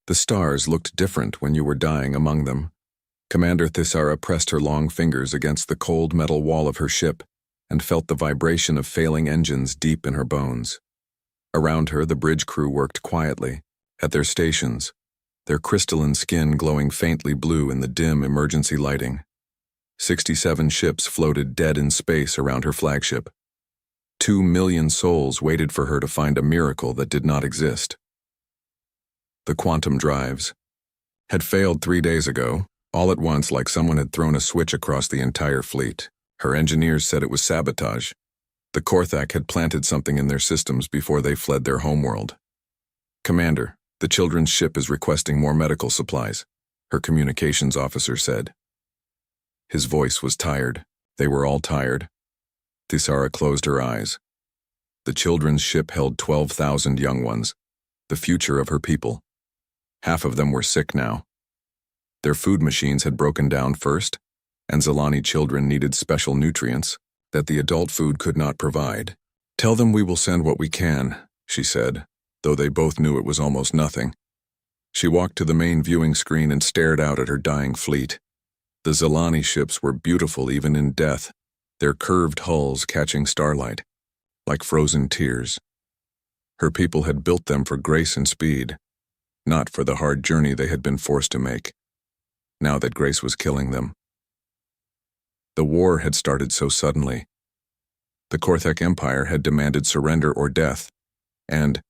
The stars looked different when you were dying among them. Commander Thisara pressed her long fingers against the cold metal wall of her ship and felt the vibration of failing engines deep in her bones. Around her, the bridge crew worked quietly, at their stations, their crystalline skin glowing faintly blue in the dim emergency lighting. 67 ships floated dead in space around her flagship. 2 million souls waited for her to find a miracle that did not exist. The quantum drives had failed 3 days ago, all at once, like someone had thrown a switch across the entire fleet. Her engineers said it was sabotage. The Korthak had planted something in their systems before they fled their homeworld. "Commander, the children's ship is requesting more medical supplies," her communications officer said. His voice was tired. They were all tired. Thisara closed her eyes. The children's ship held 12,000 young ones, the future of her people. Half of them were sick now. Their food machines had broken down first, and Zalani children needed special nutrients that the adult food could not provide. "Tell them we will send what we can," she said, though they both knew it was almost nothing. She walked to the main viewing screen and stared out at her dying fleet. The Zalani ships were beautiful even in death, their curved hulls catching starlight, like frozen tears. Her people had built them for grace and speed, not for the hard journey they had been forced to make, now that grace was killing them. The war had started so suddenly. The Korthak Empire had demanded surrender or death, and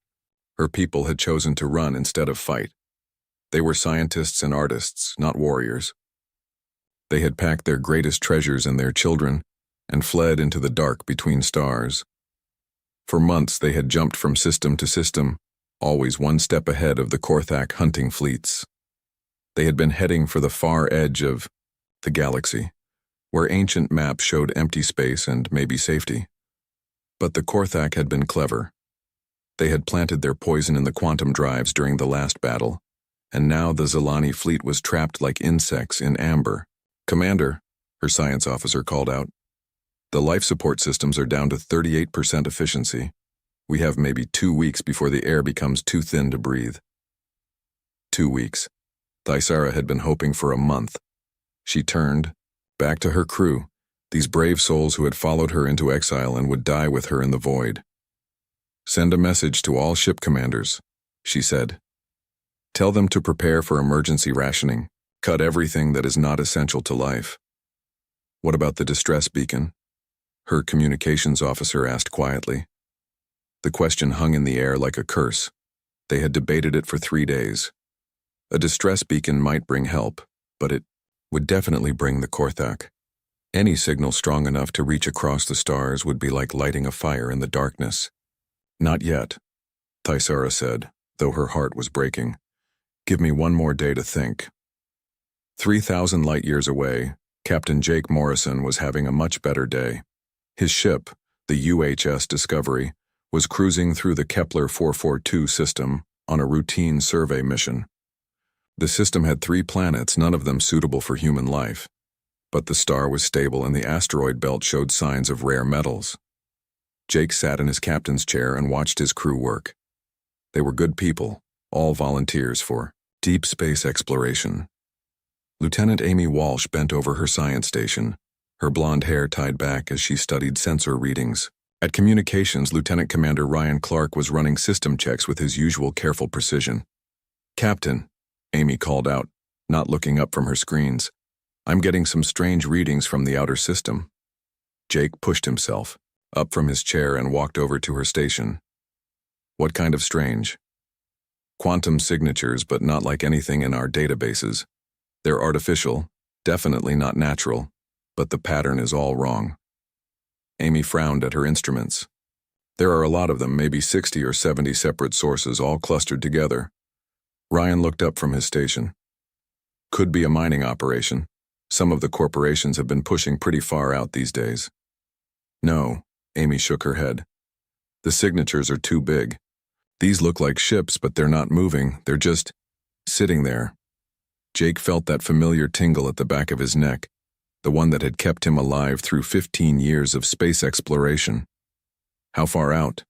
her people had chosen to run instead of fight. They were scientists and artists, not warriors. They had packed their greatest treasures and their children and fled into the dark between stars. For months they had jumped from system to system, always one step ahead of the Korthak hunting fleets. They had been heading for the far edge of the galaxy, where ancient maps showed empty space and maybe safety. But the Korthak had been clever. They had planted their poison in the quantum drives during the last battle, and now the Zalani fleet was trapped like insects in amber. "Commander," her science officer called out, "the life support systems are down to 38% efficiency. We have maybe 2 weeks before the air becomes too thin to breathe." 2 weeks. Thisara had been hoping for a month. She turned back to her crew, these brave souls who had followed her into exile and would die with her in the void. "Send a message to all ship commanders," she said. "Tell them to prepare for emergency rationing. Cut everything that is not essential to life." "What about the distress beacon?" her communications officer asked quietly. The question hung in the air like a curse. They had debated it for 3 days. A distress beacon might bring help, but it would definitely bring the Korthak. Any signal strong enough to reach across the stars would be like lighting a fire in the darkness. "Not yet," Thisara said, though her heart was breaking. "Give me one more day to think." 3,000 light-years away, Captain Jake Morrison was having a much better day. His ship, the UHS Discovery, was cruising through the Kepler 442 system on a routine survey mission. The system had 3 planets, none of them suitable for human life, but the star was stable and the asteroid belt showed signs of rare metals. Jake sat in his captain's chair and watched his crew work. They were good people, all volunteers for deep space exploration. Lieutenant Amy Walsh bent over her science station, her blonde hair tied back as she studied sensor readings. At communications, Lieutenant Commander Ryan Clark was running system checks with his usual careful precision. "Captain," Amy called out, not looking up from her screens, "I'm getting some strange readings from the outer system." Jake pushed himself up from his chair and walked over to her station. "What kind of strange?" "Quantum signatures, but not like anything in our databases. They're artificial, definitely not natural, but the pattern is all wrong." Amy frowned at her instruments. "There are a lot of them, maybe 60 or 70 separate sources all clustered together." Ryan looked up from his station. "Could be a mining operation. Some of the corporations have been pushing pretty far out these days." "No," Amy shook her head. "The signatures are too big. These look like ships, but they're not moving, they're just sitting there." Jake felt that familiar tingle at the back of his neck, the one that had kept him alive through 15 years of space exploration. "How far out?"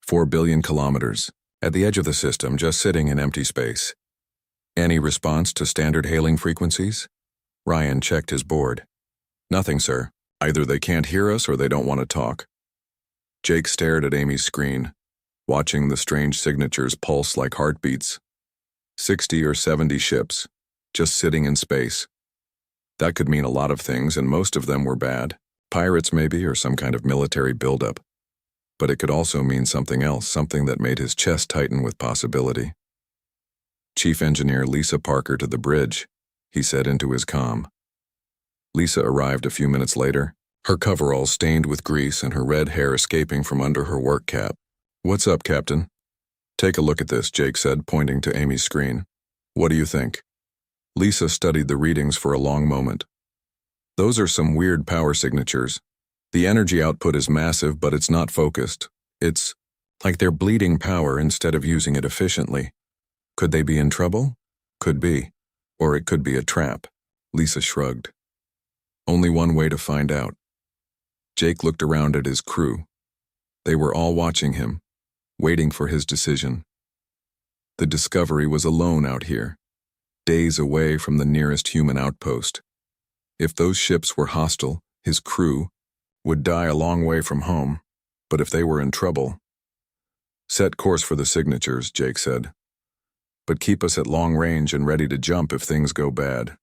4 billion kilometers. At the edge of the system, just sitting in empty space. Any response to standard hailing frequencies? Ryan checked his board. Nothing, sir. Either they can't hear us or they don't want to talk. Jake stared at Amy's screen, watching the strange signatures pulse like heartbeats. 60 or 70 ships, just sitting in space. That could mean a lot of things, and most of them were bad. Pirates maybe, or some kind of military buildup. But it could also mean something else, something that made his chest tighten with possibility. Chief Engineer Lisa Parker to the bridge, he said into his comm. Lisa arrived a few minutes later, her coveralls stained with grease and her red hair escaping from under her work cap. "What's up, Captain?" "Take a look at this," Jake said, pointing to Amy's screen. "What do you think?" Lisa studied the readings for a long moment. "Those are some weird power signatures. The energy output is massive, but it's not focused. It's like they're bleeding power instead of using it efficiently. Could they be in trouble? Could be. Or it could be a trap." Lisa shrugged. "Only one way to find out." Jake looked around at his crew. They were all watching him, waiting for his decision. The Discovery was alone out here, days away from the nearest human outpost. If those ships were hostile, his crew would die a long way from home. But if they were in trouble— "Set course for the signatures," Jake said. "But keep us at long range and ready to jump if things go bad."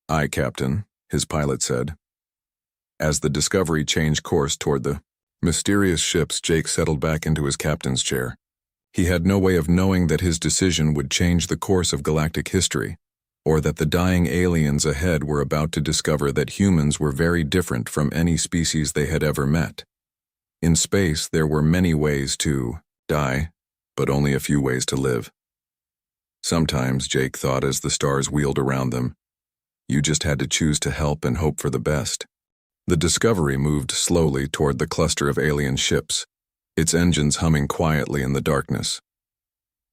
"Aye, Captain," his pilot said. As the Discovery changed course toward the mysterious ships, Jake settled back into his captain's chair. He had no way of knowing that his decision would change the course of galactic history, or that the dying aliens ahead were about to discover that humans were very different from any species they had ever met. In space, there were many ways to die, but only a few ways to live. Sometimes, Jake thought as the stars wheeled around them, you just had to choose to help and hope for the best. The Discovery moved slowly toward the cluster of alien ships, its engines humming quietly in the darkness.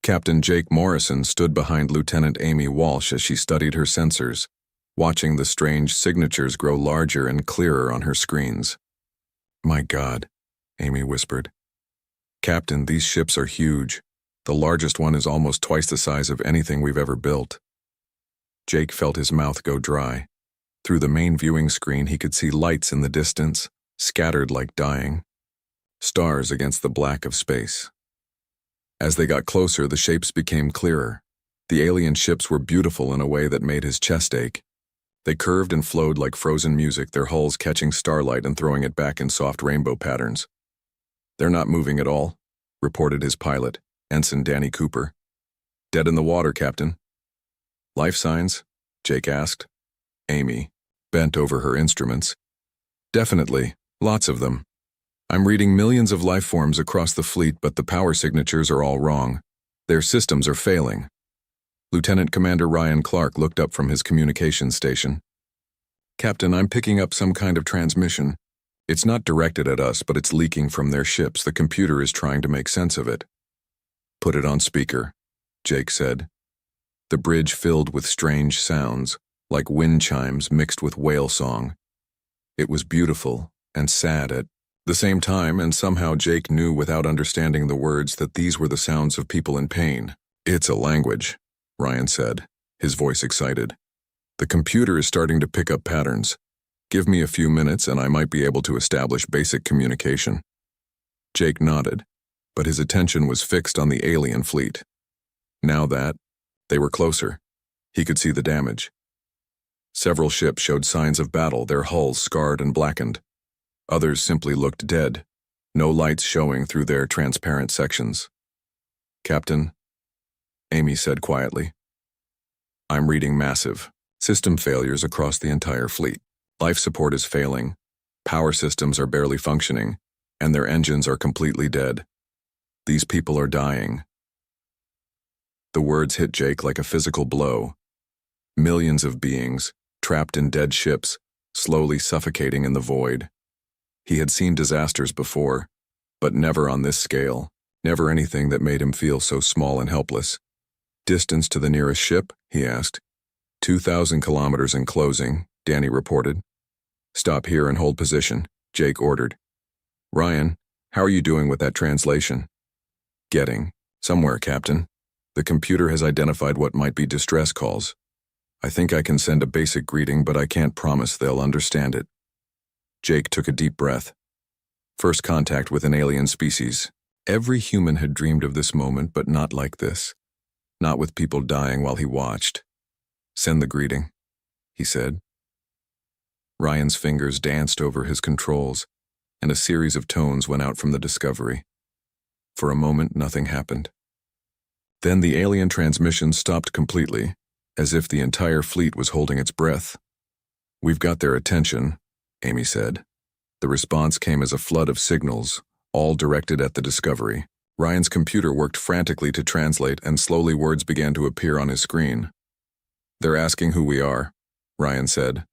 Captain Jake Morrison stood behind Lieutenant Amy Walsh as she studied her sensors, watching the strange signatures grow larger and clearer on her screens. "My God," Amy whispered. "Captain, these ships are huge. The largest one is almost twice the size of anything we've ever built." Jake felt his mouth go dry. Through the main viewing screen, he could see lights in the distance, scattered like dying stars against the black of space. As they got closer, the shapes became clearer. The alien ships were beautiful in a way that made his chest ache. They curved and flowed like frozen music, their hulls catching starlight and throwing it back in soft rainbow patterns. "They're not moving at all," reported his pilot, Ensign Danny Cooper. "Dead in the water, Captain." "Life signs?" Jake asked. Amy bent over her instruments. "Definitely, lots of them. I'm reading millions of life forms across the fleet, but the power signatures are all wrong. Their systems are failing." Lieutenant Commander Ryan Clark looked up from his communications station. "Captain, I'm picking up some kind of transmission. It's not directed at us, but it's leaking from their ships. The computer is trying to make sense of it." "Put it on speaker," Jake said. The bridge filled with strange sounds, like wind chimes mixed with whale song. It was beautiful and sad at the same time, and somehow Jake knew without understanding the words that these were the sounds of people in pain. "It's a language," Ryan said, his voice excited. "The computer is starting to pick up patterns. Give me a few minutes and I might be able to establish basic communication." Jake nodded, but his attention was fixed on the alien fleet. Now that they were closer, he could see the damage. Several ships showed signs of battle, their hulls scarred and blackened. Others simply looked dead, no lights showing through their transparent sections. "Captain," Amy said quietly, "I'm reading massive system failures across the entire fleet. Life support is failing, power systems are barely functioning, and their engines are completely dead. These people are dying." The words hit Jake like a physical blow. Millions of beings, trapped in dead ships, slowly suffocating in the void. He had seen disasters before, but never on this scale, never anything that made him feel so small and helpless. "Distance to the nearest ship?" he asked. 2,000 kilometers in closing, Danny reported. "Stop here and hold position," Jake ordered. "Ryan, how are you doing with that translation?" "Getting somewhere, Captain." The computer has identified what might be distress calls. I think I can send a basic greeting, but I can't promise they'll understand it. Jake took a deep breath. First contact with an alien species. Every human had dreamed of this moment, but not like this. Not with people dying while he watched. Send the greeting, he said. Ryan's fingers danced over his controls, and a series of tones went out from the Discovery. For a moment, nothing happened. Then the alien transmission stopped completely, as if the entire fleet was holding its breath. We've got their attention, Amy said. The response came as a flood of signals, all directed at the Discovery. Ryan's computer worked frantically to translate, and slowly words began to appear on his screen. They're asking who we are, Ryan said.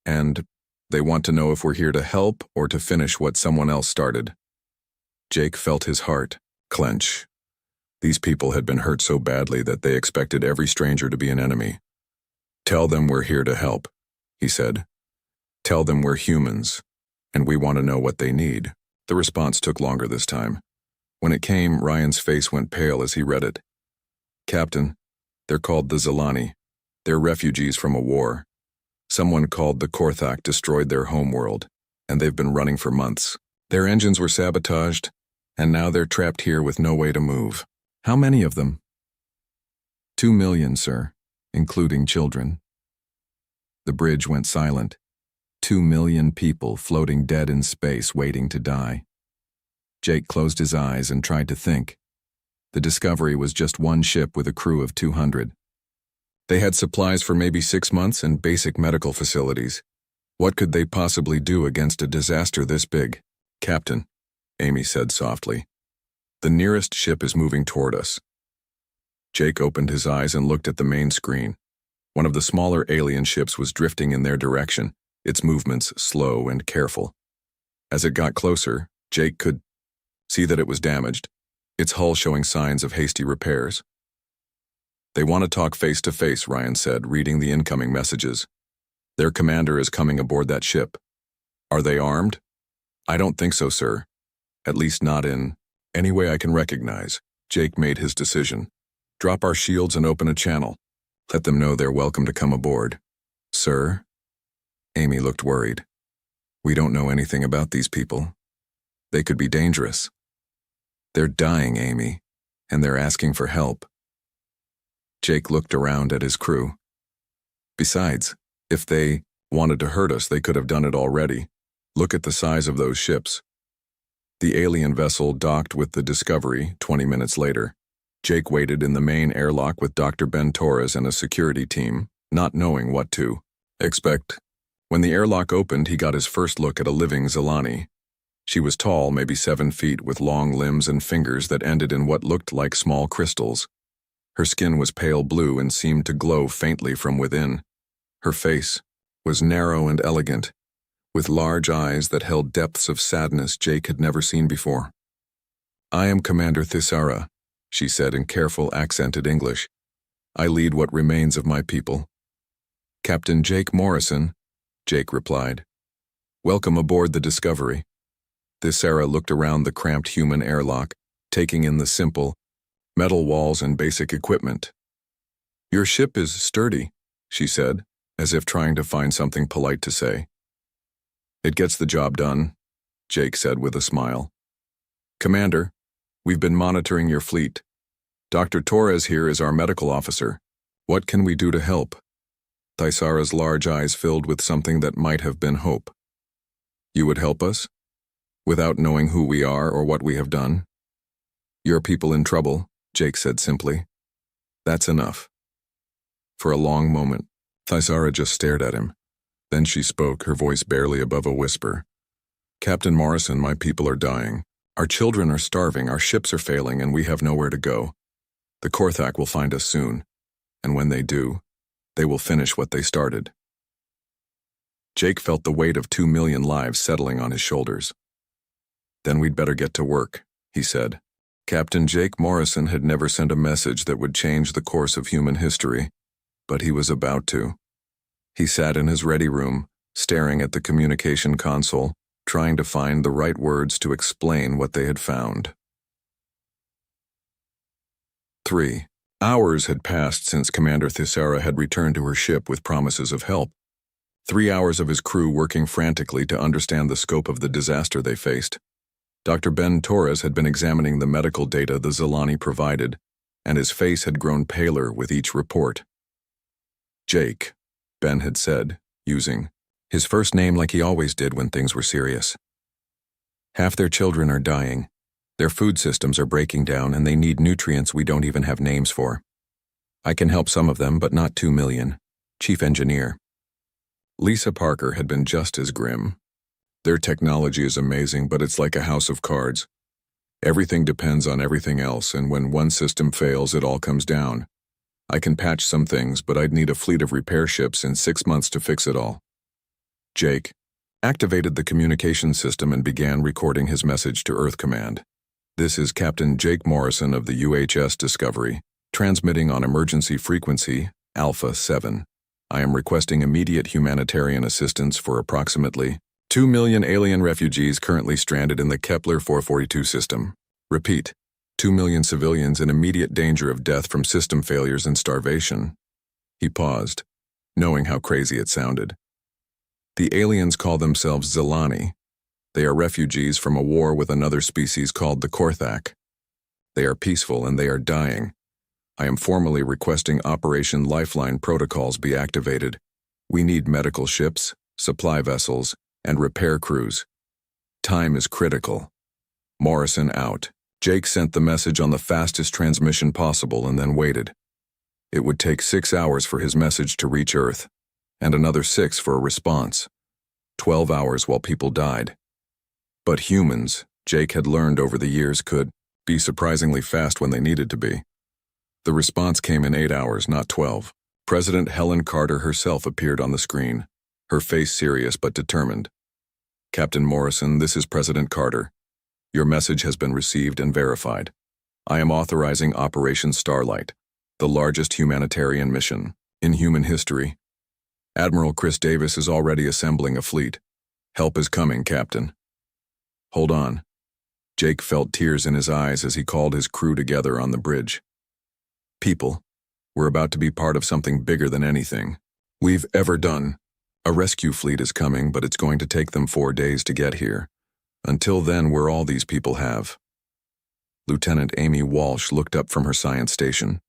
And they want to know if we're here to help or to finish what someone else started. Jake felt his heart clench. These people had been hurt so badly that they expected every stranger to be an enemy. Tell them we're here to help, he said. Tell them we're humans, and we want to know what they need. The response took longer this time. When it came, Ryan's face went pale as he read it. Captain, they're called the Zilani. They're refugees from a war. Someone called the Korthak destroyed their homeworld, and they've been running for months. Their engines were sabotaged, and now they're trapped here with no way to move. How many of them? 2 million, sir, including children. The bridge went silent. 2 million people floating dead in space waiting to die. Jake closed his eyes and tried to think. The Discovery was just one ship with a crew of 200. They had supplies for maybe 6 months and basic medical facilities. What could they possibly do against a disaster this big? Captain, Amy said softly. The nearest ship is moving toward us. Jake opened his eyes and looked at the main screen. One of the smaller alien ships was drifting in their direction, its movements slow and careful. As it got closer, Jake could see that it was damaged, its hull showing signs of hasty repairs. They want to talk face to face, Ryan said, reading the incoming messages. Their commander is coming aboard that ship. Are they armed? I don't think so, sir. At least not in any way I can recognize. Jake made his decision. Drop our shields and open a channel. Let them know they're welcome to come aboard. Sir? Amy looked worried. We don't know anything about these people. They could be dangerous. They're dying, Amy, and they're asking for help. Jake looked around at his crew. Besides, if they wanted to hurt us, they could have done it already. Look at the size of those ships. The alien vessel docked with the Discovery 20 minutes later. Jake waited in the main airlock with Dr. Ben Torres and a security team, not knowing what to expect. When the airlock opened, he got his first look at a living Zilani. She was tall, maybe 7 feet, with long limbs and fingers that ended in what looked like small crystals. Her skin was pale blue and seemed to glow faintly from within. Her face was narrow and elegant, with large eyes that held depths of sadness Jake had never seen before. I am Commander Thisara, she said in careful, accented English. I lead what remains of my people. Captain Jake Morrison, Jake replied. Welcome aboard the Discovery. Thisara looked around the cramped human airlock, taking in the simple, metal walls and basic equipment. Your ship is sturdy, she said, as if trying to find something polite to say. It gets the job done, Jake said with a smile. Commander, we've been monitoring your fleet. Dr. Torres here is our medical officer. What can we do to help? Thisara's large eyes filled with something that might have been hope. You would help us? Without knowing who we are or what we have done? Your people in trouble, Jake said simply. That's enough. For a long moment, Thisara just stared at him. Then she spoke, her voice barely above a whisper. Captain Morrison, my people are dying. Our children are starving, our ships are failing, and we have nowhere to go. The Korthak will find us soon, and when they do, they will finish what they started. Jake felt the weight of 2 million lives settling on his shoulders. Then we'd better get to work, he said. Captain Jake Morrison had never sent a message that would change the course of human history, but he was about to. He sat in his ready room, staring at the communication console, trying to find the right words to explain what they had found. 3. Hours had passed since Commander Thisara had returned to her ship with promises of help. 3 hours of his crew working frantically to understand the scope of the disaster they faced. Dr. Ben Torres had been examining the medical data the Zilani provided, and his face had grown paler with each report. "Jake," Ben had said, using his first name like he always did when things were serious. "Half their children are dying. Their food systems are breaking down and they need nutrients we don't even have names for. I can help some of them, but not 2 million. Chief Engineer." Lisa Parker had been just as grim. "Their technology is amazing, but it's like a house of cards. Everything depends on everything else, and when one system fails, it all comes down. I can patch some things, but I'd need a fleet of repair ships in 6 months to fix it all." Jake activated the communication system and began recording his message to Earth Command. "This is Captain Jake Morrison of the UHS Discovery, transmitting on emergency frequency, Alpha 7. I am requesting immediate humanitarian assistance for approximately 2 million alien refugees currently stranded in the Kepler 442 system. Repeat, 2 million civilians in immediate danger of death from system failures and starvation." He paused, knowing how crazy it sounded. "The aliens call themselves Zilani. They are refugees from a war with another species called the Korthak. They are peaceful and they are dying. I am formally requesting Operation Lifeline protocols be activated. We need medical ships, supply vessels, and repair crews. Time is critical. Morrison out." Jake sent the message on the fastest transmission possible and then waited. It would take 6 hours for his message to reach Earth, and another 6 for a response. 12 hours while people died. But humans, Jake had learned over the years, could be surprisingly fast when they needed to be. The response came in 8 hours, not 12. President Helen Carter herself appeared on the screen, her face serious but determined. "Captain Morrison, this is President Carter. Your message has been received and verified. I am authorizing Operation Starlight, the largest humanitarian mission in human history. Admiral Chris Davis is already assembling a fleet. Help is coming, Captain." "Hold on." Jake felt tears in his eyes as he called his crew together on the bridge. "People, we're about to be part of something bigger than anything we've ever done. A rescue fleet is coming, but it's going to take them 4 days to get here. Until then, we're all these people have." Lieutenant Amy Walsh looked up from her science station.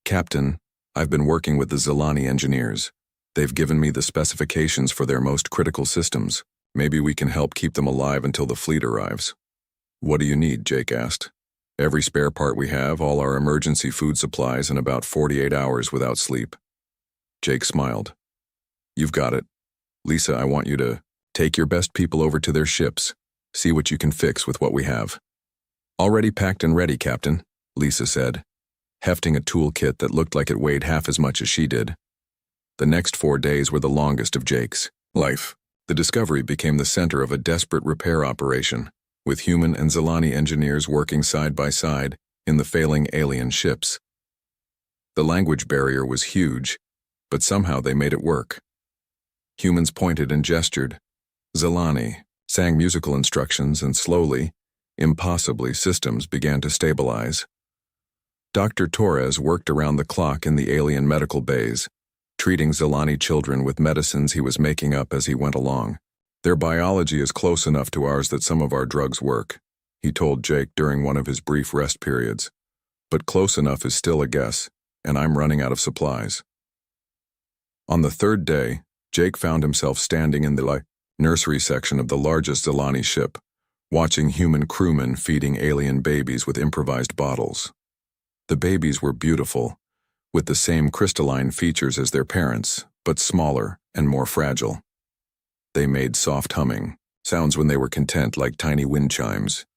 "Captain, I've been working with the Zilani engineers. They've given me the specifications for their most critical systems. Maybe we can help keep them alive until the fleet arrives." "What do you need?" Jake asked. "Every spare part we have, all our emergency food supplies, and about 48 hours without sleep." Jake smiled. "You've got it. Lisa, I want you to take your best people over to their ships. See what you can fix with what we have." "Already packed and ready, Captain," Lisa said, hefting a toolkit that looked like it weighed half as much as she did. The next 4 days were the longest of Jake's life. The Discovery became the center of a desperate repair operation, with human and Zilani engineers working side by side in the failing alien ships. The language barrier was huge, but somehow they made it work. Humans pointed and gestured. Zilani sang musical instructions, and slowly, impossibly, systems began to stabilize. Dr. Torres worked around the clock in the alien medical bays, treating Zilani children with medicines he was making up as he went along. "Their biology is close enough to ours that some of our drugs work," he told Jake during one of his brief rest periods. "But close enough is still a guess, and I'm running out of supplies." On the 3rd day, Jake found himself standing in the nursery section of the largest Zilani ship, watching human crewmen feeding alien babies with improvised bottles. The babies were beautiful, with the same crystalline features as their parents, but smaller and more fragile. They made soft humming sounds when they were content, like tiny wind chimes.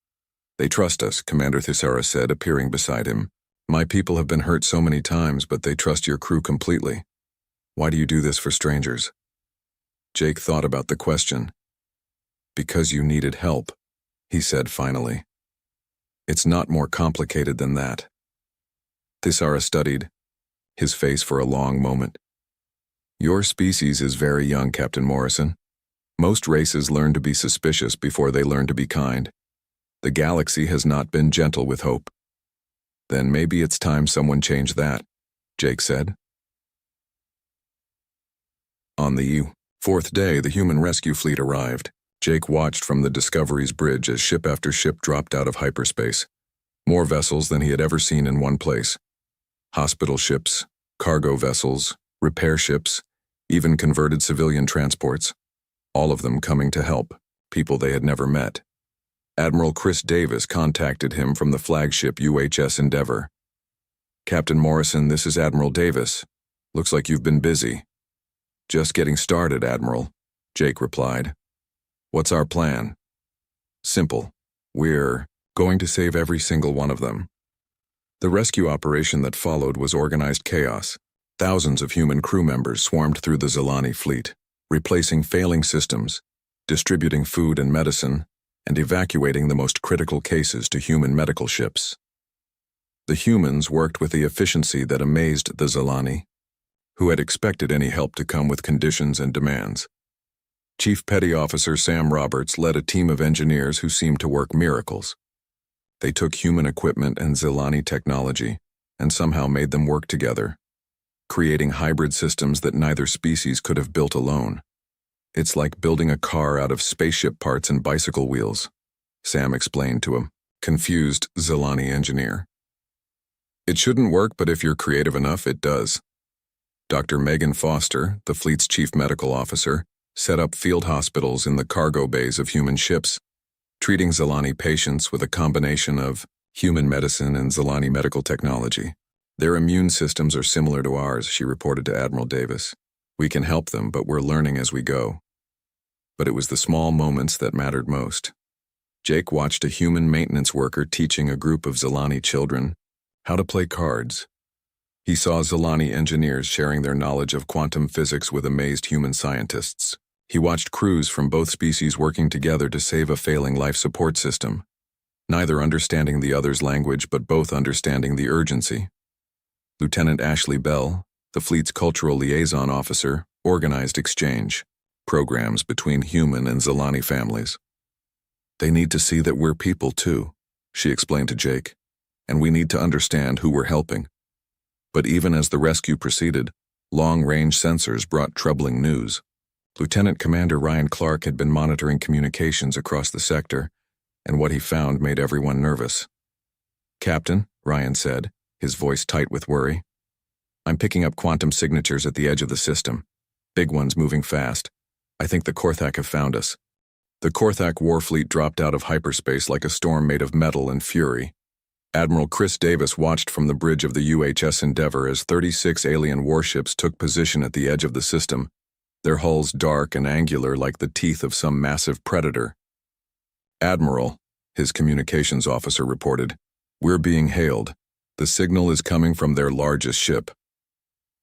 "They trust us," Commander Thisara said, appearing beside him. "My people have been hurt so many times, but they trust your crew completely. Why do you do this for strangers?" Jake thought about the question. "Because you needed help," he said finally. "It's not more complicated than that." Thisara studied his face for a long moment. "Your species is very young, Captain Morrison. Most races learn to be suspicious before they learn to be kind. The galaxy has not been gentle with hope. Then maybe it's time someone changed that, Jake said. On the fourth day, the human rescue fleet arrived. Jake watched from the Discovery's bridge as ship after ship dropped out of hyperspace. More vessels than he had ever seen in one place. Hospital ships, cargo vessels, repair ships, even converted civilian transports. All of them coming to help, people they had never met. Admiral Chris Davis contacted him from the flagship UHS Endeavour. "Captain Morrison, this is Admiral Davis. Looks like you've been busy." "Just getting started, Admiral," Jake replied. "What's our plan?" "Simple. We're going to save every single one of them." The rescue operation that followed was organized chaos. Thousands of human crew members swarmed through the Zilani fleet, replacing failing systems, distributing food and medicine, and evacuating the most critical cases to human medical ships. The humans worked with the efficiency that amazed the Zilani, who had expected any help to come with conditions and demands. Chief Petty Officer Sam Roberts led a team of engineers who seemed to work miracles. They took human equipment and Zilani technology and somehow made them work together, creating hybrid systems that neither species could have built alone. "It's like building a car out of spaceship parts and bicycle wheels," Sam explained to a confused Zilani engineer. "It shouldn't work, but if you're creative enough, it does." Dr. Megan Foster, the fleet's chief medical officer, set up field hospitals in the cargo bays of human ships, treating Zilani patients with a combination of human medicine and Zilani medical technology. "Their immune systems are similar to ours," she reported to Admiral Davis. "We can help them, but we're learning as we go." But it was the small moments that mattered most. Jake watched a human maintenance worker teaching a group of Zilani children how to play cards. He saw Zilani engineers sharing their knowledge of quantum physics with amazed human scientists. He watched crews from both species working together to save a failing life support system, neither understanding the other's language but both understanding the urgency. Lieutenant Ashley Bell, the fleet's cultural liaison officer, organized exchange programs between human and Zilani families. "They need to see that we're people too," she explained to Jake, "and we need to understand who we're helping." But even as the rescue proceeded, long-range sensors brought troubling news. Lieutenant Commander Ryan Clark had been monitoring communications across the sector, and what he found made everyone nervous. "Captain," Ryan said, his voice tight with worry, "I'm picking up quantum signatures at the edge of the system. Big ones moving fast. I think the Korthak have found us." The Korthak warfleet dropped out of hyperspace like a storm made of metal and fury. Admiral Chris Davis watched from the bridge of the UHS Endeavour as 36 alien warships took position at the edge of the system, their hulls dark and angular like the teeth of some massive predator. "Admiral," his communications officer reported, "we're being hailed. The signal is coming from their largest ship."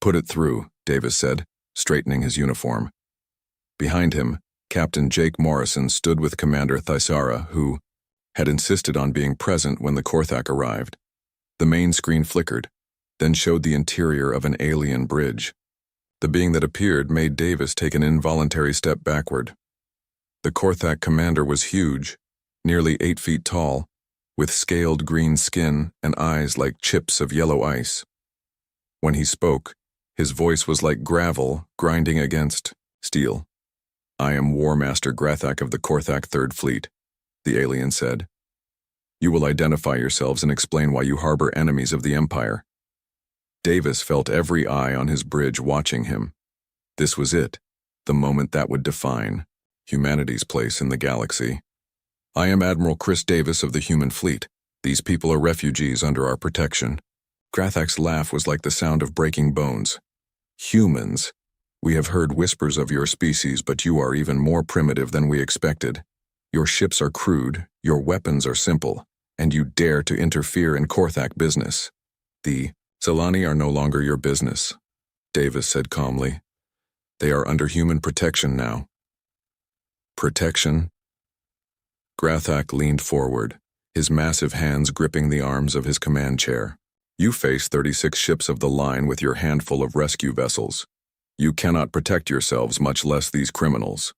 "Put it through," Davis said, straightening his uniform. Behind him, Captain Jake Morrison stood with Commander Thisara, who had insisted on being present when the Korthak arrived. The main screen flickered, then showed the interior of an alien bridge. The being that appeared made Davis take an involuntary step backward. The Korthak commander was huge, nearly 8 feet tall, with scaled green skin and eyes like chips of yellow ice. When he spoke, his voice was like gravel grinding against steel. "I am War Master Grathak of the Korthak Third Fleet," the alien said. "You will identify yourselves and explain why you harbor enemies of the Empire." Davis felt every eye on his bridge watching him. This was it, the moment that would define humanity's place in the galaxy. "I am Admiral Chris Davis of the human fleet. These people are refugees under our protection." Grathak's laugh was like the sound of breaking bones. "Humans. We have heard whispers of your species, but you are even more primitive than we expected. Your ships are crude, your weapons are simple, and you dare to interfere in Korthak business. The Zilani are no longer your business," Davis said calmly. "They are under human protection now." "Protection?" Grathak leaned forward, his massive hands gripping the arms of his command chair. "You face 36 ships of the line with your handful of rescue vessels. You cannot protect yourselves, much less these criminals."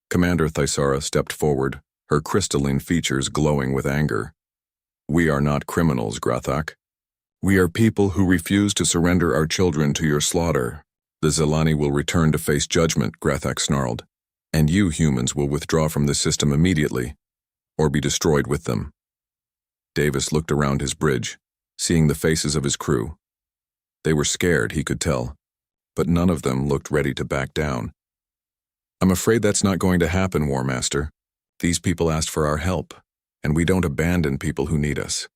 Commander Thisara stepped forward, her crystalline features glowing with anger. "We are not criminals, Grathak. We are people who refuse to surrender our children to your slaughter. The Zelani will return to face judgment, Grathak snarled. And you humans will withdraw from the system immediately, or be destroyed with them. Davis looked around his bridge, seeing the faces of his crew. They were scared, he could tell, but none of them looked ready to back down. I'm afraid that's not going to happen, War Master. These people asked for our help, and we don't abandon people who need us.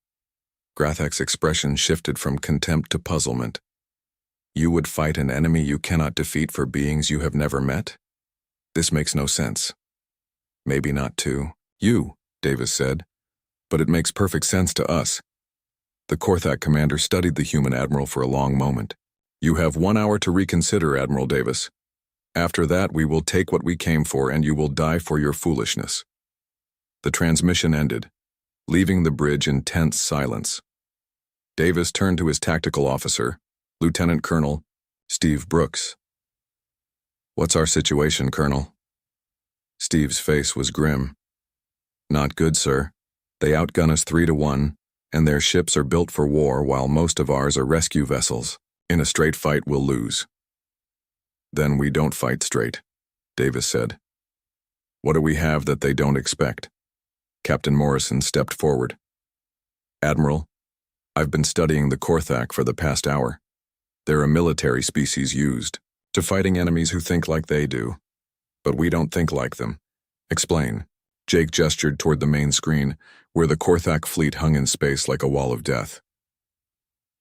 Grathak's expression shifted from contempt to puzzlement. You would fight an enemy you cannot defeat for beings you have never met? This makes no sense. Maybe not to you, Davis said, but it makes perfect sense to us. The Korthak commander studied the human admiral for a long moment. You have 1 hour to reconsider, Admiral Davis. After that, we will take what we came for and you will die for your foolishness. The transmission ended, leaving the bridge in tense silence. Davis turned to his tactical officer, Lieutenant Colonel Steve Brooks. What's our situation, Colonel? Steve's face was grim. Not good, sir. They outgun us 3-1, and their ships are built for war while most of ours are rescue vessels. In a straight fight, we'll lose. Then we don't fight straight, Davis said. What do we have that they don't expect? Captain Morrison stepped forward. Admiral, I've been studying the Korthak for the past hour. They're a military species used to fighting enemies who think like they do. But we don't think like them. Explain. Jake gestured toward the main screen, where the Korthak fleet hung in space like a wall of death.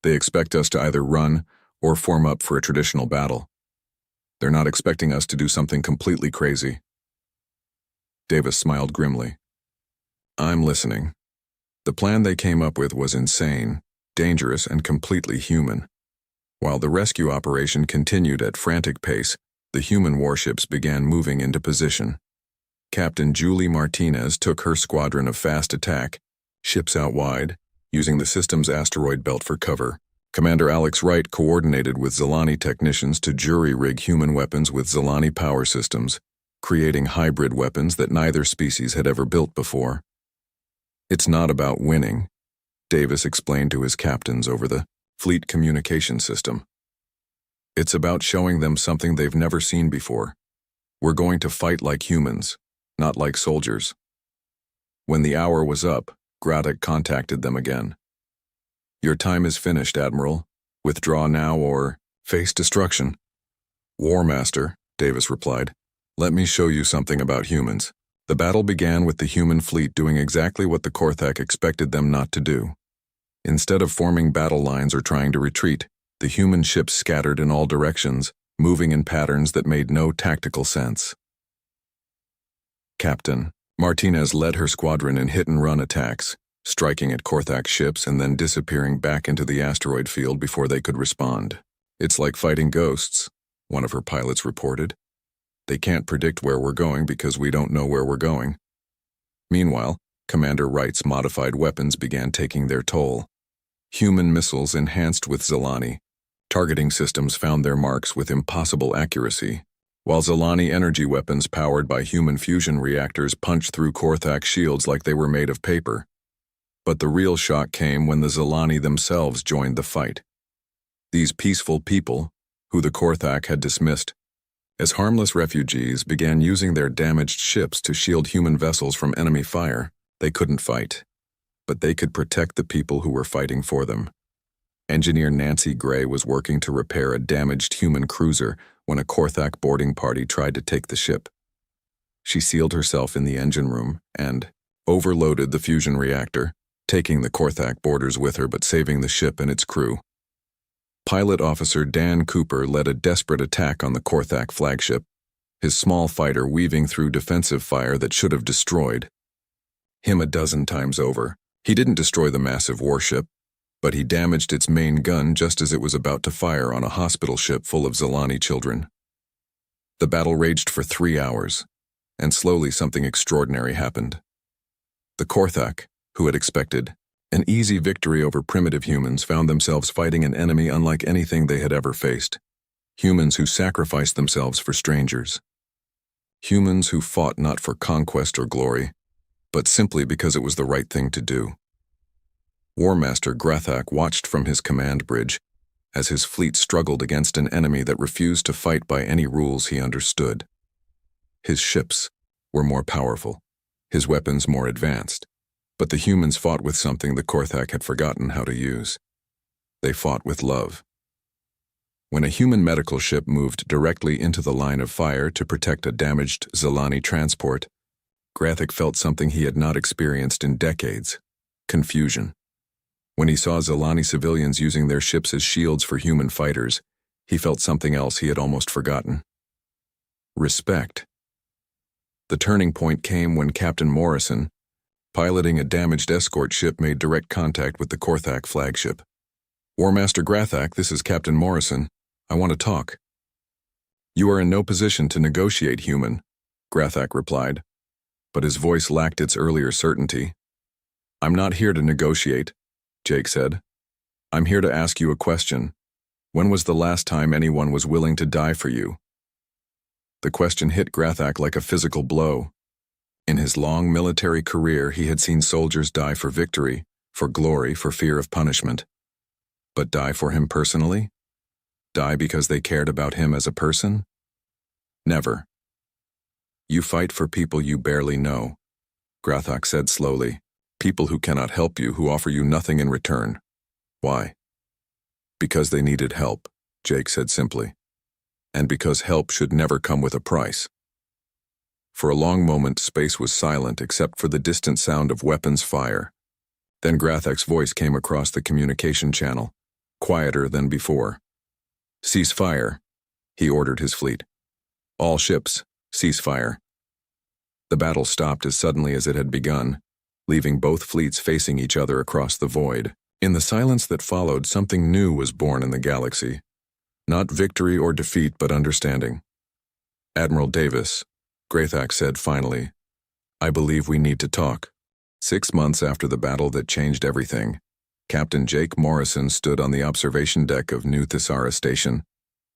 They expect us to either run or form up for a traditional battle. They're not expecting us to do something completely crazy. Davis smiled grimly. I'm listening. The plan they came up with was insane, dangerous, and completely human. While the rescue operation continued at frantic pace, the human warships began moving into position. Captain Julie Martinez took her squadron of fast attack, ships out wide, using the system's asteroid belt for cover. Commander Alex Wright coordinated with Zelani technicians to jury-rig human weapons with Zelani power systems, creating hybrid weapons that neither species had ever built before. It's not about winning, Davis explained to his captains over the fleet communication system. It's about showing them something they've never seen before. We're going to fight like humans, not like soldiers. When the hour was up, Grathak contacted them again. Your time is finished, Admiral. Withdraw now or face destruction. War Master, Davis replied. Let me show you something about humans. The battle began with the human fleet doing exactly what the Korthak expected them not to do. Instead of forming battle lines or trying to retreat, the human ships scattered in all directions, moving in patterns that made no tactical sense. Captain Martinez led her squadron in hit-and-run attacks, striking at Korthak ships and then disappearing back into the asteroid field before they could respond. It's like fighting ghosts, one of her pilots reported. They can't predict where we're going because we don't know where we're going. Meanwhile, Commander Wright's modified weapons began taking their toll. Human missiles enhanced with Zelani. Targeting systems found their marks with impossible accuracy, while Zelani energy weapons powered by human fusion reactors punched through Korthak shields like they were made of paper. But the real shock came when the Zelani themselves joined the fight. These peaceful people, who the Korthak had dismissed as harmless refugees, began using their damaged ships to shield human vessels from enemy fire. They couldn't fight, but they could protect the people who were fighting for them. Engineer Nancy Gray was working to repair a damaged human cruiser when a Korthak boarding party tried to take the ship. She sealed herself in the engine room and overloaded the fusion reactor, taking the Korthak boarders with her but saving the ship and its crew. Pilot Officer Dan Cooper led a desperate attack on the Korthak flagship, his small fighter weaving through defensive fire that should have destroyed him a dozen times over. He didn't destroy the massive warship, but he damaged its main gun just as it was about to fire on a hospital ship full of Zelani children. The battle raged for 3 hours, and slowly something extraordinary happened. The Korthak, who had expected an easy victory over primitive humans, found themselves fighting an enemy unlike anything they had ever faced. Humans who sacrificed themselves for strangers. Humans who fought not for conquest or glory, but simply because it was the right thing to do. War Master Grathak watched from his command bridge as his fleet struggled against an enemy that refused to fight by any rules he understood. His ships were more powerful, his weapons more advanced, but the humans fought with something the Korthak had forgotten how to use. They fought with love. When a human medical ship moved directly into the line of fire to protect a damaged Zalani transport, Grathak felt something he had not experienced in decades: confusion. When he saw Zalani civilians using their ships as shields for human fighters, he felt something else he had almost forgotten: respect. The turning point came when Captain Morrison, piloting a damaged escort ship, made direct contact with the Korthak flagship. "War Master Grathak, this is Captain Morrison. I want to talk." "You are in no position to negotiate, human," Grathak replied, but his voice lacked its earlier certainty. "I'm not here to negotiate," Jake said. "I'm here to ask you a question. When was the last time anyone was willing to die for you?" The question hit Grathak like a physical blow. In his long military career, he had seen soldiers die for victory, for glory, for fear of punishment. But die for him personally? Die because they cared about him as a person? Never. "You fight for people you barely know," Grathak said slowly. "People who cannot help you, who offer you nothing in return. Why?" "Because they needed help," Jake said simply. "And because help should never come with a price." For a long moment, space was silent except for the distant sound of weapons fire. Then Grathak's voice came across the communication channel, quieter than before. "Cease fire," he ordered his fleet. "All ships, cease fire." The battle stopped as suddenly as it had begun, leaving both fleets facing each other across the void. In the silence that followed, something new was born in the galaxy. Not victory or defeat, but understanding. "Admiral Davis," Grathak said finally, "I believe we need to talk." 6 months after the battle that changed everything, Captain Jake Morrison stood on the observation deck of New Thisara Station,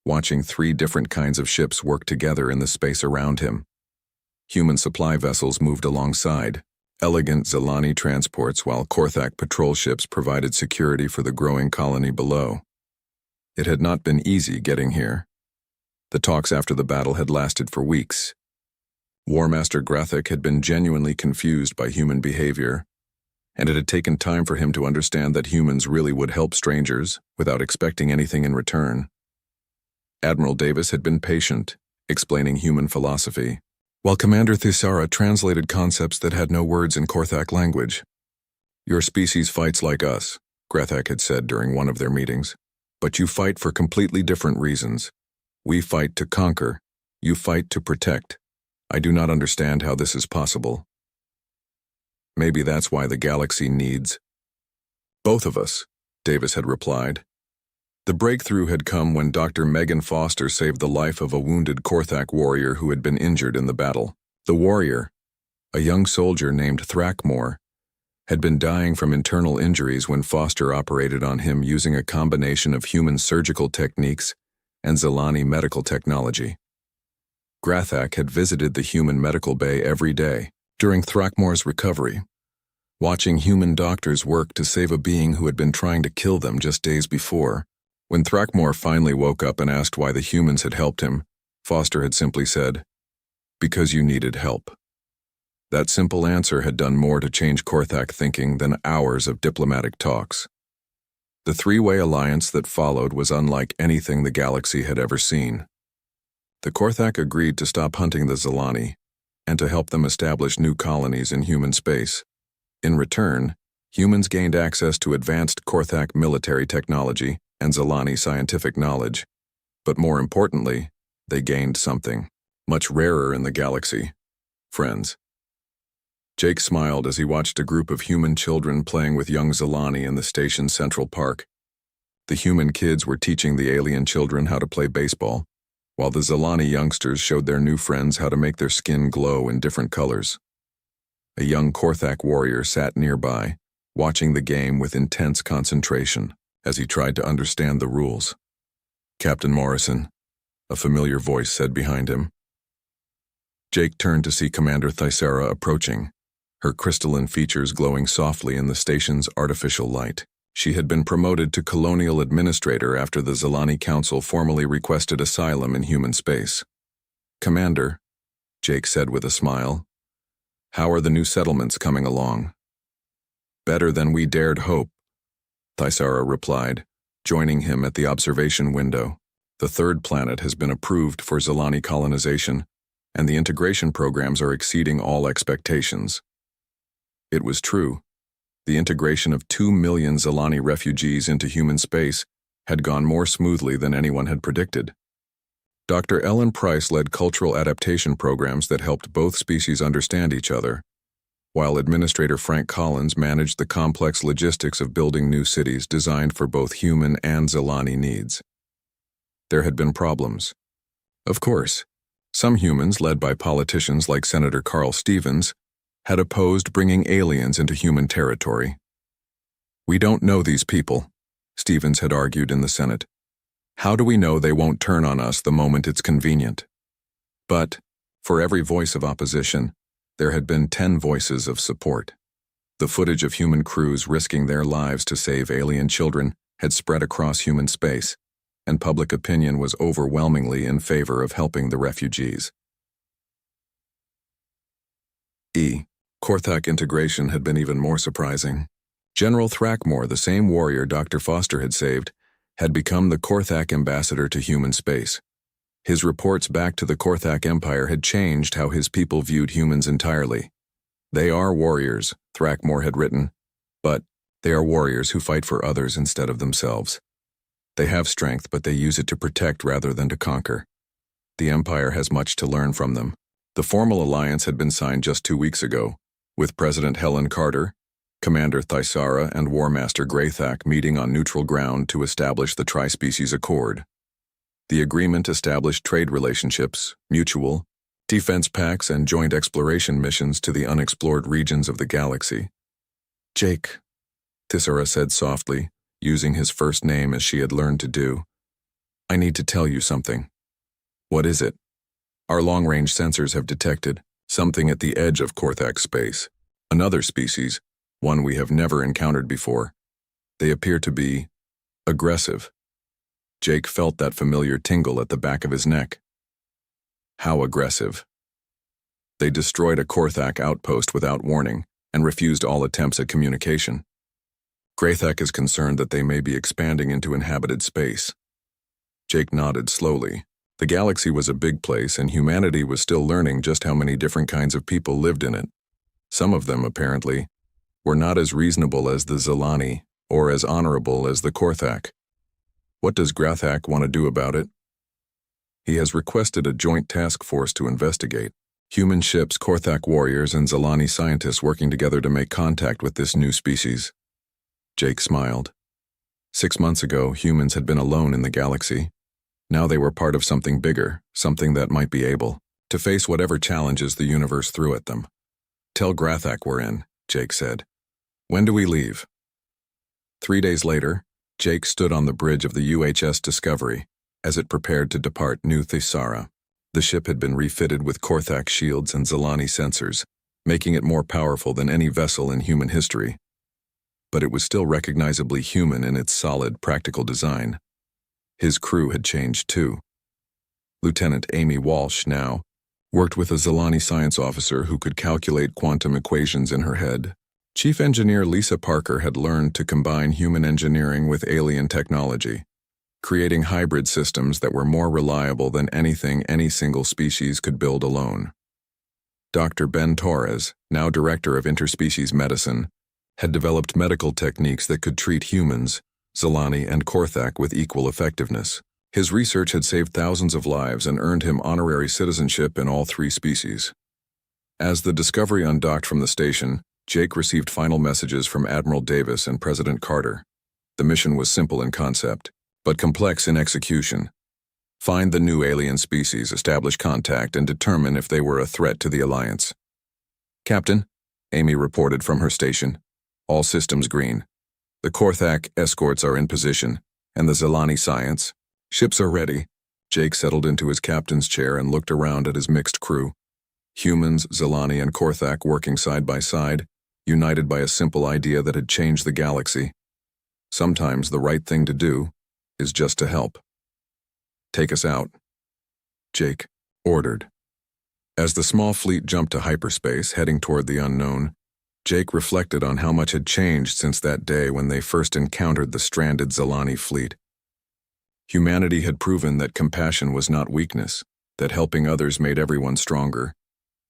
watching 3 different kinds of ships work together in the space around him. Human supply vessels moved alongside, elegant Zalani transports, while Korthak patrol ships provided security for the growing colony below. It had not been easy getting here. The talks after the battle had lasted for weeks. War Master Grathak had been genuinely confused by human behavior, and it had taken time for him to understand that humans really would help strangers without expecting anything in return. Admiral Davis had been patient, explaining human philosophy, while Commander Thisara translated concepts that had no words in Korthak language. "Your species fights like us," Grathak had said during one of their meetings, "but you fight for completely different reasons. We fight to conquer, you fight to protect. I do not understand how this is possible. Maybe that's why the galaxy needs both of us," Davis had replied. The breakthrough had come when Dr. Megan Foster saved the life of a wounded Korthak warrior who had been injured in the battle. The warrior, a young soldier named Thrakmor, had been dying from internal injuries when Foster operated on him using a combination of human surgical techniques and Zalani medical technology. Grathak had visited the human medical bay every day during Thrakmor's recovery, watching human doctors work to save a being who had been trying to kill them just days before. When Thrakmor finally woke up and asked why the humans had helped him, Foster had simply said, "Because you needed help." That simple answer had done more to change Korthak thinking than hours of diplomatic talks. The 3-way alliance that followed was unlike anything the galaxy had ever seen. The Korthak agreed to stop hunting the Zalani and to help them establish new colonies in human space. In return, humans gained access to advanced Korthak military technology and Zalani scientific knowledge. But more importantly, they gained something much rarer in the galaxy: friends. Jake smiled as he watched a group of human children playing with young Zalani in the station's central park. The human kids were teaching the alien children how to play baseball, while the Zalani youngsters showed their new friends how to make their skin glow in different colors. A young Korthak warrior sat nearby, watching the game with intense concentration as he tried to understand the rules. "Captain Morrison," a familiar voice said behind him. Jake turned to see Commander Thisara approaching, her crystalline features glowing softly in the station's artificial light. She had been promoted to colonial administrator after the Zilani Council formally requested asylum in human space. "Commander," Jake said with a smile, "how are the new settlements coming along?" "Better than we dared hope," Thaisara replied, joining him at the observation window. "The third planet has been approved for Zilani colonization, and the integration programs are exceeding all expectations." It was true. The integration of 2 million Zilani refugees into human space had gone more smoothly than anyone had predicted. Dr. Ellen Price led cultural adaptation programs that helped both species understand each other, while Administrator Frank Collins managed the complex logistics of building new cities designed for both human and Zilani needs. There had been problems. Of course, some humans, led by politicians like Senator Carl Stevens, had opposed bringing aliens into human territory. "We don't know these people," Stevens had argued in the Senate. "How do we know they won't turn on us the moment it's convenient?" But, for every voice of opposition, there had been 10 voices of support. The footage of human crews risking their lives to save alien children had spread across human space, and public opinion was overwhelmingly in favor of helping the refugees. Korthak integration had been even more surprising. General Thrackmore, the same warrior Dr. Foster had saved, had become the Korthak ambassador to human space. His reports back to the Korthak Empire had changed how his people viewed humans entirely. "They are warriors," Thrackmore had written, "but they are warriors who fight for others instead of themselves. They have strength, but they use it to protect rather than to conquer. The Empire has much to learn from them." The formal alliance had been signed just 2 weeks ago, with President Helen Carter, Commander Thaisara, and War Master Greythak meeting on neutral ground to establish the Tri-Species Accord. The agreement established trade relationships, mutual, defense pacts, and joint exploration missions to the unexplored regions of the galaxy. "Jake," Thaisara said softly, using his first name as she had learned to do, "I need to tell you something." "What is it?" "Our long-range sensors have detected something at the edge of Korthak space. Another species, one we have never encountered before. They appear to be aggressive." Jake felt that familiar tingle at the back of his neck. "How aggressive?" "They destroyed a Korthak outpost without warning and refused all attempts at communication. Greythak is concerned that they may be expanding into inhabited space." Jake nodded slowly. The galaxy was a big place, and humanity was still learning just how many different kinds of people lived in it. Some of them, apparently, were not as reasonable as the Zilani or as honorable as the Korthak. "What does Greythak want to do about it?" "He has requested a joint task force to investigate. Human ships, Korthak warriors, and Zilani scientists working together to make contact with this new species." Jake smiled. 6 months ago, humans had been alone in the galaxy. Now they were part of something bigger, something that might be able to face whatever challenges the universe threw at them. "Tell Greythak we're in," Jake said. "When do we leave?" 3 days later, Jake stood on the bridge of the UHS Discovery as it prepared to depart New Thaisara. The ship had been refitted with Korthak shields and Zilani sensors, making it more powerful than any vessel in human history. But it was still recognizably human in its solid, practical design. His crew had changed too. Lieutenant Amy Walsh now worked with a Zilani science officer who could calculate quantum equations in her head. Chief Engineer Lisa Parker had learned to combine human engineering with alien technology, creating hybrid systems that were more reliable than anything any single species could build alone. Dr. Ben Torres, now Director of Interspecies Medicine, had developed medical techniques that could treat humans, Zilani, and Korthak with equal effectiveness. His research had saved thousands of lives and earned him honorary citizenship in all 3 species. As the Discovery undocked from the station, Jake received final messages from Admiral Davis and President Carter. The mission was simple in concept, but complex in execution. Find the new alien species, establish contact, and determine if they were a threat to the Alliance. "Captain," Amy reported from her station, "all systems green. The Korthak escorts are in position, and the Zilani science. Ships are ready." Jake settled into his captain's chair and looked around at his mixed crew. Humans, Zelani, and Korthak working side by side, united by a simple idea that had changed the galaxy. Sometimes the right thing to do is just to help. "Take us out," Jake ordered. As the small fleet jumped to hyperspace, heading toward the unknown, Jake reflected on how much had changed since that day when they first encountered the stranded Zelani fleet. Humanity had proven that compassion was not weakness, that helping others made everyone stronger,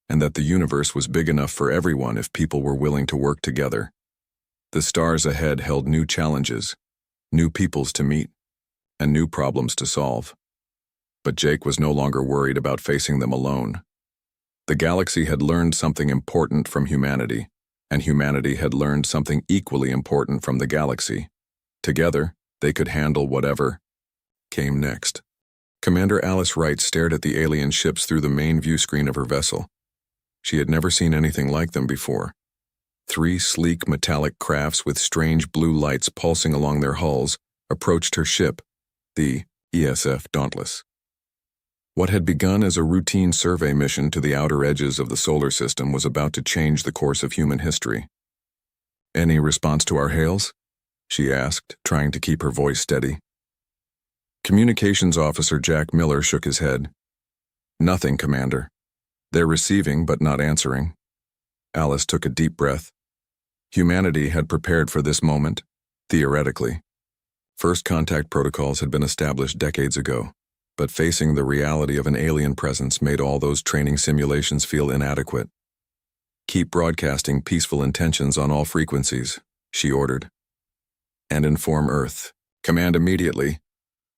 and that the universe was big enough for everyone if people were willing to work together. The stars ahead held new challenges, new peoples to meet, and new problems to solve. But Jake was no longer worried about facing them alone. The galaxy had learned something important from humanity, and humanity had learned something equally important from the galaxy. Together, they could handle whatever came next. Commander Alice Wright stared at the alien ships through the main view screen of her vessel. She had never seen anything like them before. 3 sleek metallic crafts with strange blue lights pulsing along their hulls approached her ship, the ESF Dauntless. What had begun as a routine survey mission to the outer edges of the solar system was about to change the course of human history. "Any response to our hails?" she asked, trying to keep her voice steady. Communications Officer Jack Miller shook his head. "Nothing, Commander. They're receiving but not answering." Alice took a deep breath. Humanity had prepared for this moment, theoretically. First contact protocols had been established decades ago, but facing the reality of an alien presence made all those training simulations feel inadequate. "Keep broadcasting peaceful intentions on all frequencies," she ordered. "And inform Earth. Command immediately."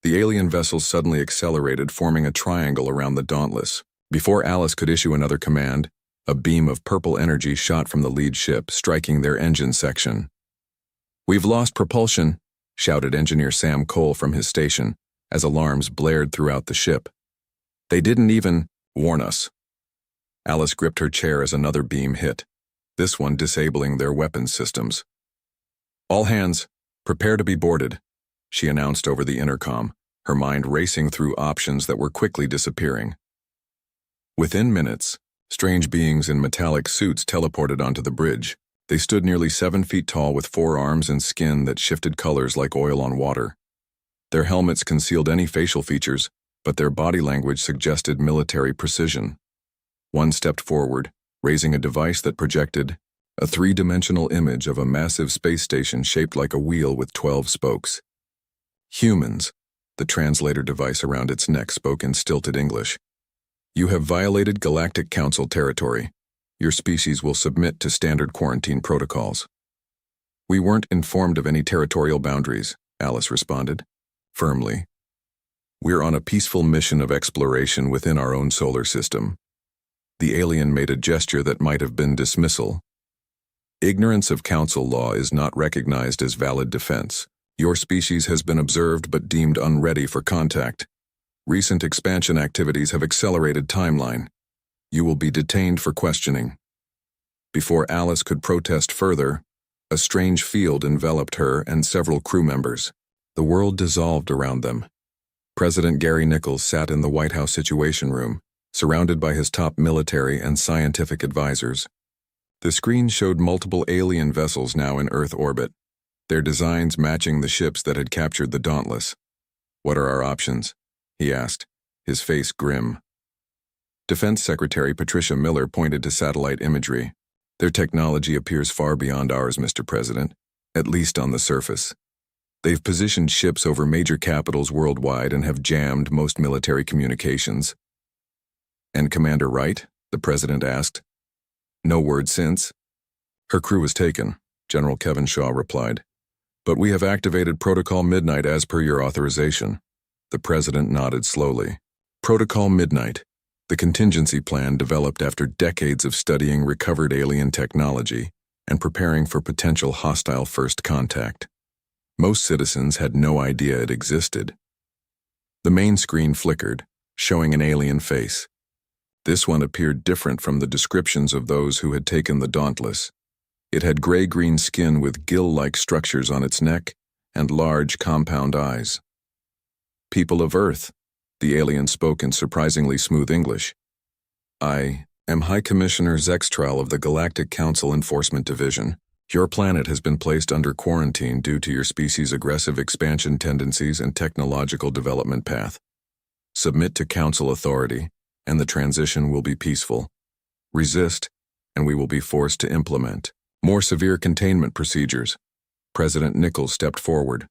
The alien vessel suddenly accelerated, forming a triangle around the Dauntless. Before Alice could issue another command, a beam of purple energy shot from the lead ship, striking their engine section. "We've lost propulsion," shouted Engineer Sam Cole from his station, as alarms blared throughout the ship. "They didn't even warn us." Alice gripped her chair as another beam hit, this one disabling their weapons systems. "All hands, prepare to be boarded," she announced over the intercom, her mind racing through options that were quickly disappearing. Within minutes, strange beings in metallic suits teleported onto the bridge. They stood nearly 7 feet tall with 4 arms and skin that shifted colors like oil on water. Their helmets concealed any facial features, but their body language suggested military precision. One stepped forward, raising a device that projected a 3-dimensional image of a massive space station shaped like a wheel with 12 spokes. "Humans," the translator device around its neck spoke in stilted English. "You have violated Galactic Council territory. Your species will submit to standard quarantine protocols." "We weren't informed of any territorial boundaries," Alice responded, firmly. "We're on a peaceful mission of exploration within our own solar system." The alien made a gesture that might have been dismissal. "Ignorance of Council law is not recognized as valid defense. Your species has been observed but deemed unready for contact. Recent expansion activities have accelerated timeline. You will be detained for questioning." Before Alice could protest further, a strange field enveloped her and several crew members. The world dissolved around them. President Gary Nichols sat in the White House Situation Room, surrounded by his top military and scientific advisors. The screen showed multiple alien vessels now in Earth orbit, their designs matching the ships that had captured the Dauntless. "What are our options?" he asked, his face grim. Defense Secretary Patricia Miller pointed to satellite imagery. "Their technology appears far beyond ours, Mr. President, at least on the surface. They've positioned ships over major capitals worldwide and have jammed most military communications." "And Commander Wright?" the President asked. "No word since." "Her crew was taken," General Kevin Shaw replied. "But we have activated Protocol Midnight as per your authorization." The President nodded slowly. Protocol Midnight, the contingency plan developed after decades of studying recovered alien technology and preparing for potential hostile first contact. Most citizens had no idea it existed. The main screen flickered, showing an alien face. This one appeared different from the descriptions of those who had taken the Dauntless. It had gray-green skin with gill-like structures on its neck and large compound eyes. "People of Earth," the alien spoke in surprisingly smooth English. am High Commissioner Zextral of the Galactic Council Enforcement Division. Your planet has been placed under quarantine due to your species' aggressive expansion tendencies and technological development path. Submit to Council authority, and the transition will be peaceful. Resist, and we will be forced to implement more severe containment procedures. President Nichols stepped forward.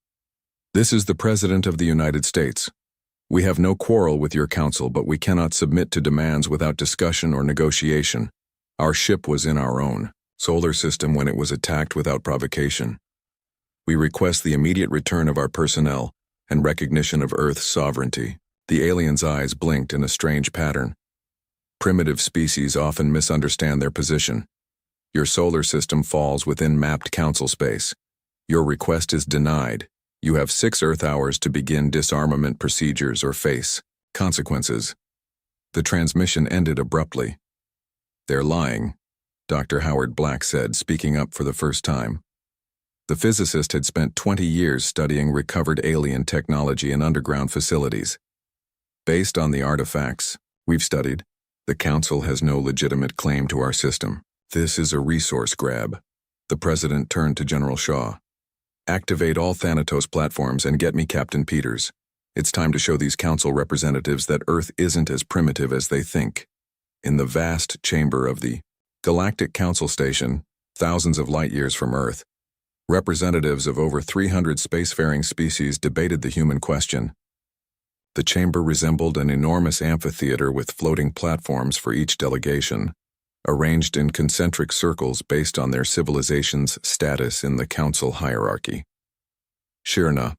This is the President of the United States. We have no quarrel with your council, but we cannot submit to demands without discussion or negotiation. Our ship was in our own solar system when it was attacked without provocation. We request the immediate return of our personnel and recognition of Earth's sovereignty. The alien's eyes blinked in a strange pattern. Primitive species often misunderstand their position. Your solar system falls within mapped council space. Your request is denied. You have 6 Earth hours to begin disarmament procedures or face consequences. The transmission ended abruptly. They're lying, Dr. Howard Black said, speaking up for the first time. The physicist had spent 20 years studying recovered alien technology in underground facilities. Based on the artifacts we've studied, the Council has no legitimate claim to our system. This is a resource grab. The President turned to General Shaw. Activate all Thanatos platforms and get me Captain Peters. It's time to show these Council representatives that Earth isn't as primitive as they think. In the vast chamber of the Galactic Council Station, thousands of light years from Earth, representatives of over 300 spacefaring species debated the human question. The chamber resembled an enormous amphitheater with floating platforms for each delegation, arranged in concentric circles based on their civilization's status in the council hierarchy. Shirna,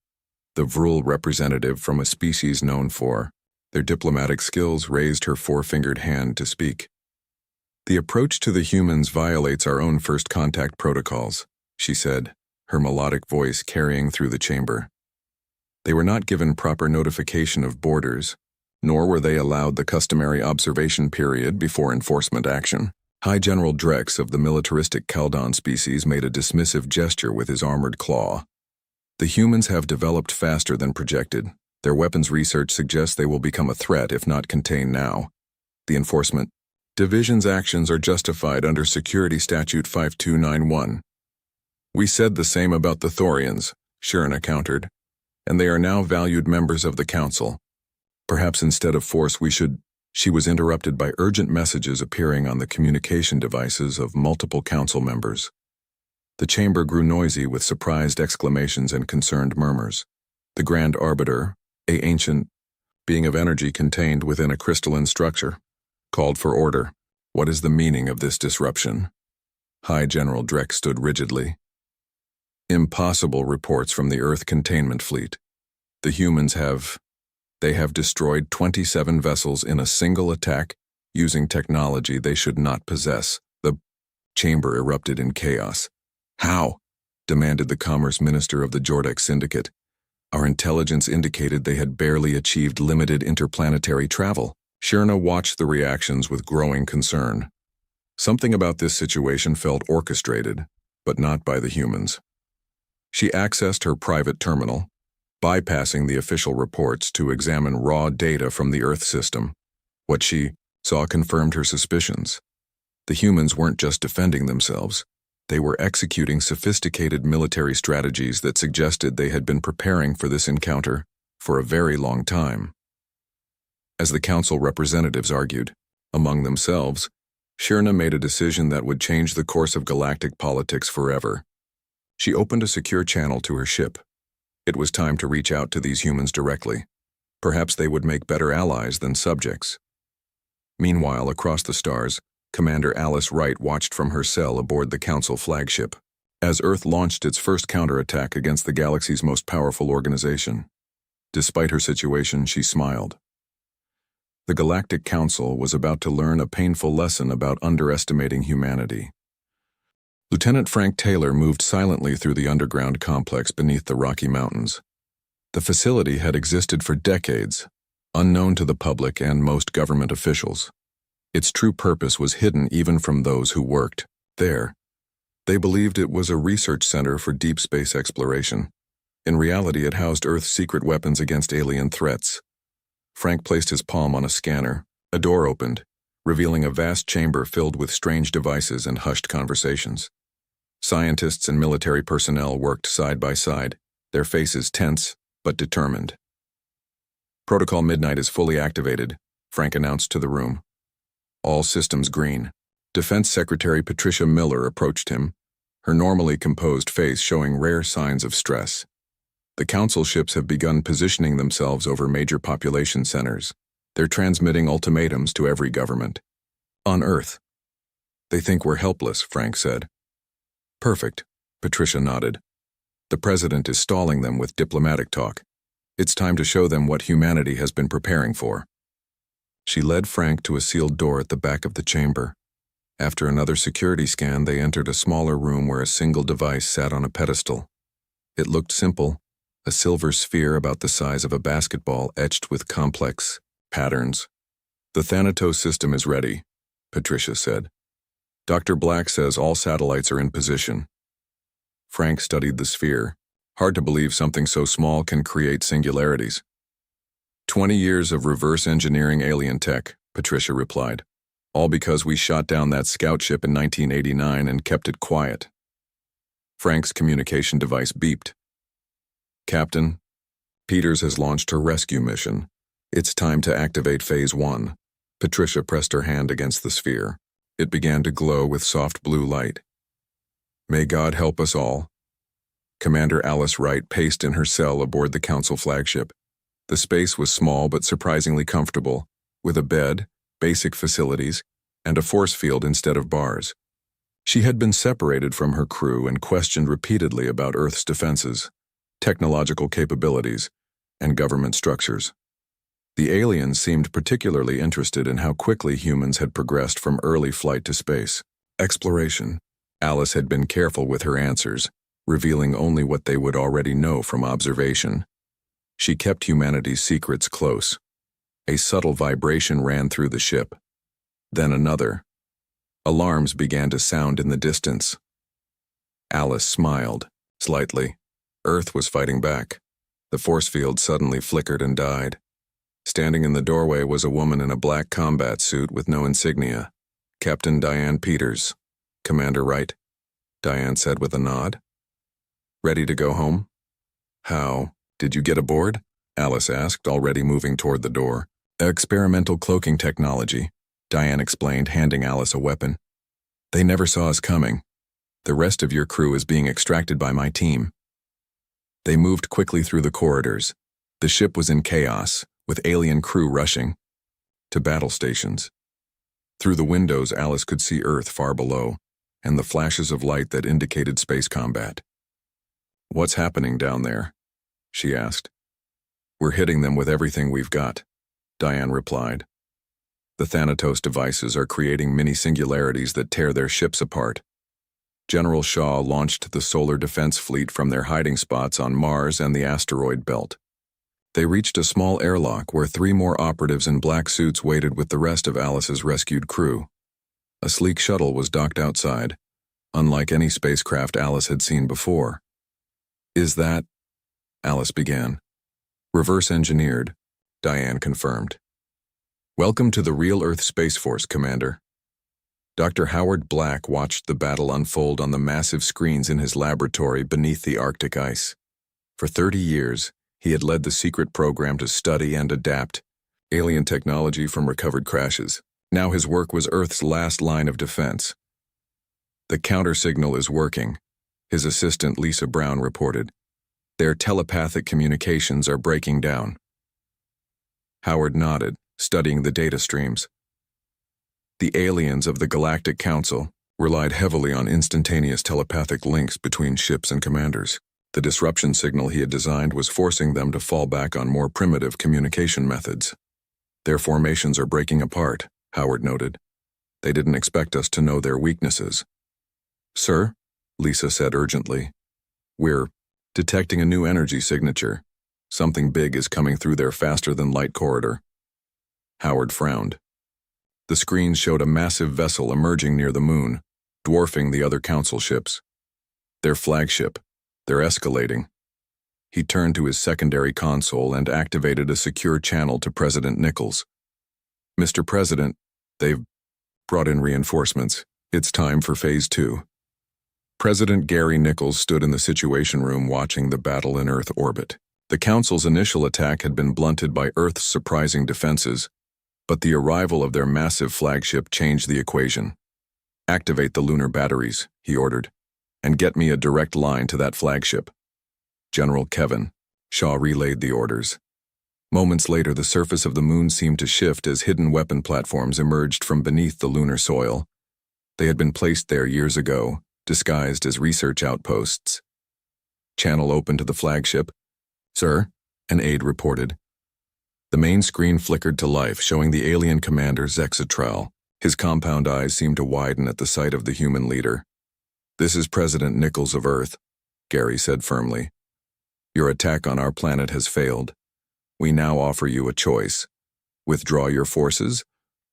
the Vrul representative from a species known for their diplomatic skills, raised her 4-fingered hand to speak. The approach to the humans violates our own first contact protocols, she said, her melodic voice carrying through the chamber. They were not given proper notification of borders, nor were they allowed the customary observation period before enforcement action. High General Drex of the militaristic Kaldon species made a dismissive gesture with his armored claw. The humans have developed faster than projected. Their weapons research suggests they will become a threat if not contained now. The Enforcement Division's actions are justified under Security Statute 5291. We said the same about the Thorians, Shirna countered, and they are now valued members of the Council. Perhaps instead of force we should— She was interrupted by urgent messages appearing on the communication devices of multiple Council members. The chamber grew noisy with surprised exclamations and concerned murmurs. The Grand Arbiter, an ancient being of energy contained within a crystalline structure, called for order. What is the meaning of this disruption? High General Drex stood rigidly. Impossible reports from the Earth containment fleet. The humans have destroyed 27 vessels in a single attack using technology they should not possess. The chamber erupted in chaos. How? Demanded the Commerce Minister of the Jordak Syndicate. Our intelligence indicated they had barely achieved limited interplanetary travel. Shirna watched the reactions with growing concern. Something about this situation felt orchestrated, but not by the humans. She accessed her private terminal, bypassing the official reports to examine raw data from the Earth system. What she saw confirmed her suspicions. The humans weren't just defending themselves. They were executing sophisticated military strategies that suggested they had been preparing for this encounter for a very long time. As the Council representatives argued among themselves, Shirna made a decision that would change the course of galactic politics forever. She opened a secure channel to her ship. It was time to reach out to these humans directly. Perhaps they would make better allies than subjects. Meanwhile, across the stars, Commander Alice Wright watched from her cell aboard the Council flagship as Earth launched its first counterattack against the galaxy's most powerful organization. Despite her situation, she smiled. The Galactic Council was about to learn a painful lesson about underestimating humanity. Lieutenant Frank Taylor moved silently through the underground complex beneath the Rocky Mountains. The facility had existed for decades, unknown to the public and most government officials. Its true purpose was hidden even from those who worked there. They believed it was a research center for deep space exploration. In reality, it housed Earth's secret weapons against alien threats. Frank placed his palm on a scanner. A door opened, revealing a vast chamber filled with strange devices and hushed conversations. Scientists and military personnel worked side by side, their faces tense but determined. Protocol Midnight is fully activated, Frank announced to the room. All systems green. Defense Secretary Patricia Miller approached him, her normally composed face showing rare signs of stress. The Council ships have begun positioning themselves over major population centers. They're transmitting ultimatums to every government. On Earth. They think we're helpless, Frank said. Perfect, Patricia nodded. The President is stalling them with diplomatic talk. It's time to show them what humanity has been preparing for. She led Frank to a sealed door at the back of the chamber. After another security scan, they entered a smaller room where a single device sat on a pedestal. It looked simple, a silver sphere about the size of a basketball etched with complex patterns. The Thanatos system is ready, Patricia said. Dr. Black says all satellites are in position. Frank studied the sphere. Hard to believe something so small can create singularities. 20 years of reverse engineering alien tech, Patricia replied. All because we shot down that scout ship in 1989 and kept it quiet. Frank's communication device beeped. Captain, Peters has launched her rescue mission. It's time to activate Phase 1. Patricia pressed her hand against the sphere. It began to glow with soft blue light. May God help us all. Commander Alice Wright paced in her cell aboard the Council flagship. The space was small but surprisingly comfortable, with a bed, basic facilities, and a force field instead of bars. She had been separated from her crew and questioned repeatedly about Earth's defenses, technological capabilities, and government structures. The aliens seemed particularly interested in how quickly humans had progressed from early flight to space. Exploration. Alice had been careful with her answers, revealing only what they would already know from observation. She kept humanity's secrets close. A subtle vibration ran through the ship. Then another. Alarms began to sound in the distance. Alice smiled, slightly. Earth was fighting back. The force field suddenly flickered and died. Standing in the doorway was a woman in a black combat suit with no insignia. Captain Diane Peters. Commander Wright, Diane said with a nod. Ready to go home? How? Did you get aboard? Alice asked, already moving toward the door. Experimental cloaking technology, Diane explained, handing Alice a weapon. They never saw us coming. The rest of your crew is being extracted by my team. They moved quickly through the corridors. The ship was in chaos, with alien crew rushing to battle stations. Through the windows, Alice could see Earth far below, and the flashes of light that indicated space combat. What's happening down there? She asked. We're hitting them with everything we've got, Diane replied. The Thanatos devices are creating mini-singularities that tear their ships apart. General Shaw launched the Solar Defense Fleet from their hiding spots on Mars and the asteroid belt. They reached a small airlock where 3 more operatives in black suits waited with the rest of Alice's rescued crew. A sleek shuttle was docked outside, unlike any spacecraft Alice had seen before. Is that? Alice began. Reverse engineered, Diane confirmed. Welcome to the Real Earth Space Force, Commander. Dr. Howard Black watched the battle unfold on the massive screens in his laboratory beneath the Arctic ice. For 30 years, he had led the secret program to study and adapt alien technology from recovered crashes. Now his work was Earth's last line of defense. The counter-signal is working, his assistant Lisa Brown reported. Their telepathic communications are breaking down. Howard nodded, studying the data streams. The aliens of the Galactic Council relied heavily on instantaneous telepathic links between ships and commanders. The disruption signal he had designed was forcing them to fall back on more primitive communication methods. Their formations are breaking apart, Howard noted. They didn't expect us to know their weaknesses. Sir, Lisa said urgently, we're detecting a new energy signature. Something big is coming through their faster-than-light corridor. Howard frowned. The screens showed a massive vessel emerging near the moon, dwarfing the other council ships. Their flagship. They're escalating. He turned to his secondary console and activated a secure channel to President Nichols. Mr. President, they've Brought in reinforcements. It's time for Phase 2. President Gary Nichols stood in the Situation Room watching the battle in Earth orbit. The Council's initial attack had been blunted by Earth's surprising defenses, but the arrival of their massive flagship changed the equation. "Activate the lunar batteries," he ordered, "and get me a direct line to that flagship." General Kevin Shaw relayed the orders. Moments later, the surface of the moon seemed to shift as hidden weapon platforms emerged from beneath the lunar soil. They had been placed there years ago, disguised as research outposts. Channel open to the flagship. "Sir," an aide reported. The main screen flickered to life, showing the alien commander Zexatral. His compound eyes seemed to widen at the sight of the human leader. "This is President Nichols of Earth," Gary said firmly. "Your attack on our planet has failed. We now offer you a choice. Withdraw your forces,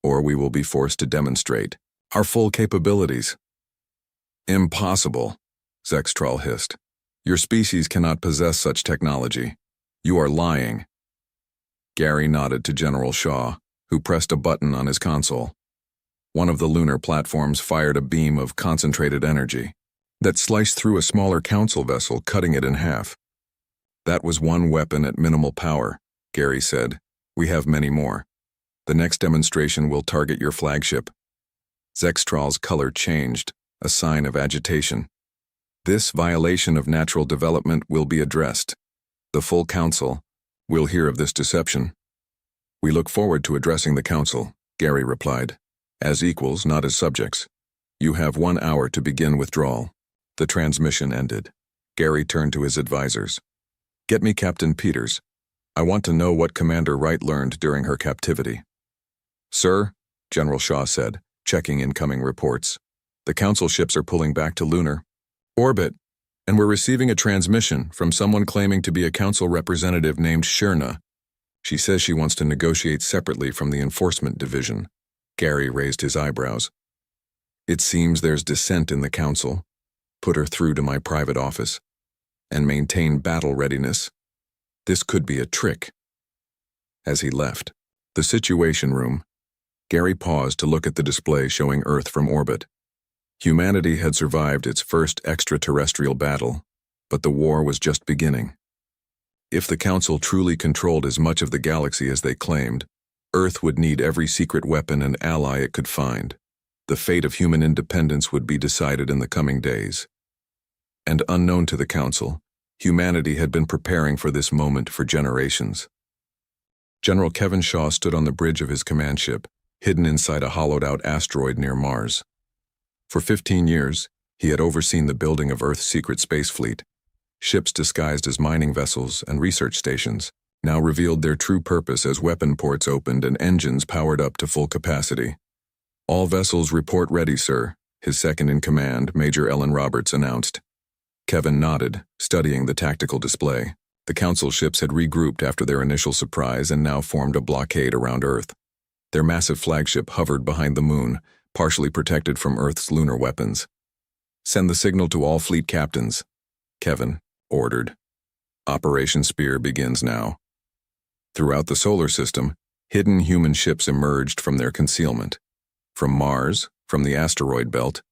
or we will be forced to demonstrate our full capabilities." "Impossible," Zexatral hissed. "Your species cannot possess such technology. You are lying." Gary nodded to General Shaw, who pressed a button on his console. One of the lunar platforms fired a beam of concentrated energy that sliced through a smaller council vessel, cutting it in half. "That was one weapon at minimal power," Gary said. "We have many more. The next demonstration will target your flagship." Zexatral's color changed, a sign of agitation. "This violation of natural development will be addressed. The full council will hear of this deception." "We look forward to addressing the council," Gary replied. "As equals, not as subjects. You have 1 hour to begin withdrawal." The transmission ended. Gary turned to his advisors. "Get me Captain Peters. I want to know what Commander Wright learned during her captivity." "Sir," General Shaw said, checking incoming reports, "the council ships are pulling back to lunar orbit, and we're receiving a transmission from someone claiming to be a council representative named Shirna. She says she wants to negotiate separately from the enforcement division." Gary raised his eyebrows. "It seems there's dissent in the council. Put her through to my private office. And maintain battle readiness. This could be a trick." As he left the Situation Room, Gary paused to look at the display showing Earth from orbit. Humanity had survived its first extraterrestrial battle, but the war was just beginning. If the Council truly controlled as much of the galaxy as they claimed, Earth would need every secret weapon and ally it could find. The fate of human independence would be decided in the coming days. And unknown to the Council, humanity had been preparing for this moment for generations. General Kevin Shaw stood on the bridge of his command ship, hidden inside a hollowed-out asteroid near Mars. For 15 years, he had overseen the building of Earth's secret space fleet. Ships disguised as mining vessels and research stations now revealed their true purpose as weapon ports opened and engines powered up to full capacity. "All vessels report ready, sir," his second-in-command, Major Ellen Roberts, announced. Kevin nodded, studying the tactical display. The Council ships had regrouped after their initial surprise and now formed a blockade around Earth. Their massive flagship hovered behind the moon, partially protected from Earth's lunar weapons. "Send the signal to all fleet captains," Kevin ordered. "Operation Spear begins now." Throughout the solar system, hidden human ships emerged from their concealment. From Mars, from the asteroid belt,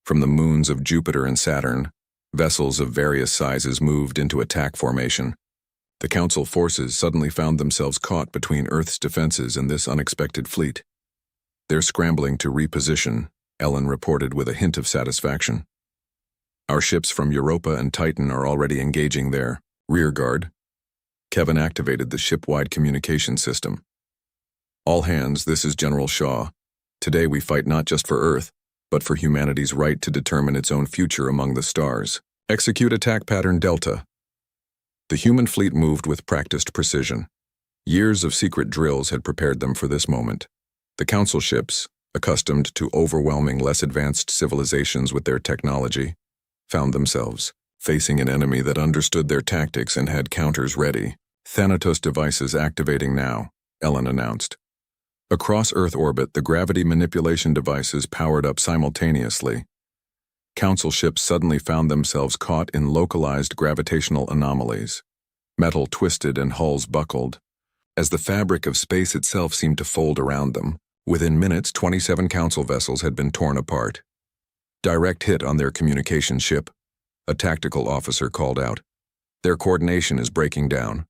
from the moons of Jupiter and Saturn, vessels of various sizes moved into attack formation. The Council forces suddenly found themselves caught between Earth's defenses and this unexpected fleet. "They're scrambling to reposition," Ellen reported with a hint of satisfaction. "Our ships from Europa and Titan are already engaging their rear guard." Kevin activated the ship-wide communication system. "All hands, this is General Shaw. Today we fight not just for Earth, but for humanity's right to determine its own future among the stars. Execute attack pattern Delta." The human fleet moved with practiced precision. Years of secret drills had prepared them for this moment. The Council ships, accustomed to overwhelming less advanced civilizations with their technology, found themselves facing an enemy that understood their tactics and had counters ready. "Thanatos devices activating now," Ellen announced. Across Earth orbit, the gravity manipulation devices powered up simultaneously. Council ships suddenly found themselves caught in localized gravitational anomalies. Metal twisted and hulls buckled. As the fabric of space itself seemed to fold around them, Within minutes, 27 council vessels had been torn apart. Direct hit on their communication ship, a tactical officer called out. Their coordination is breaking down.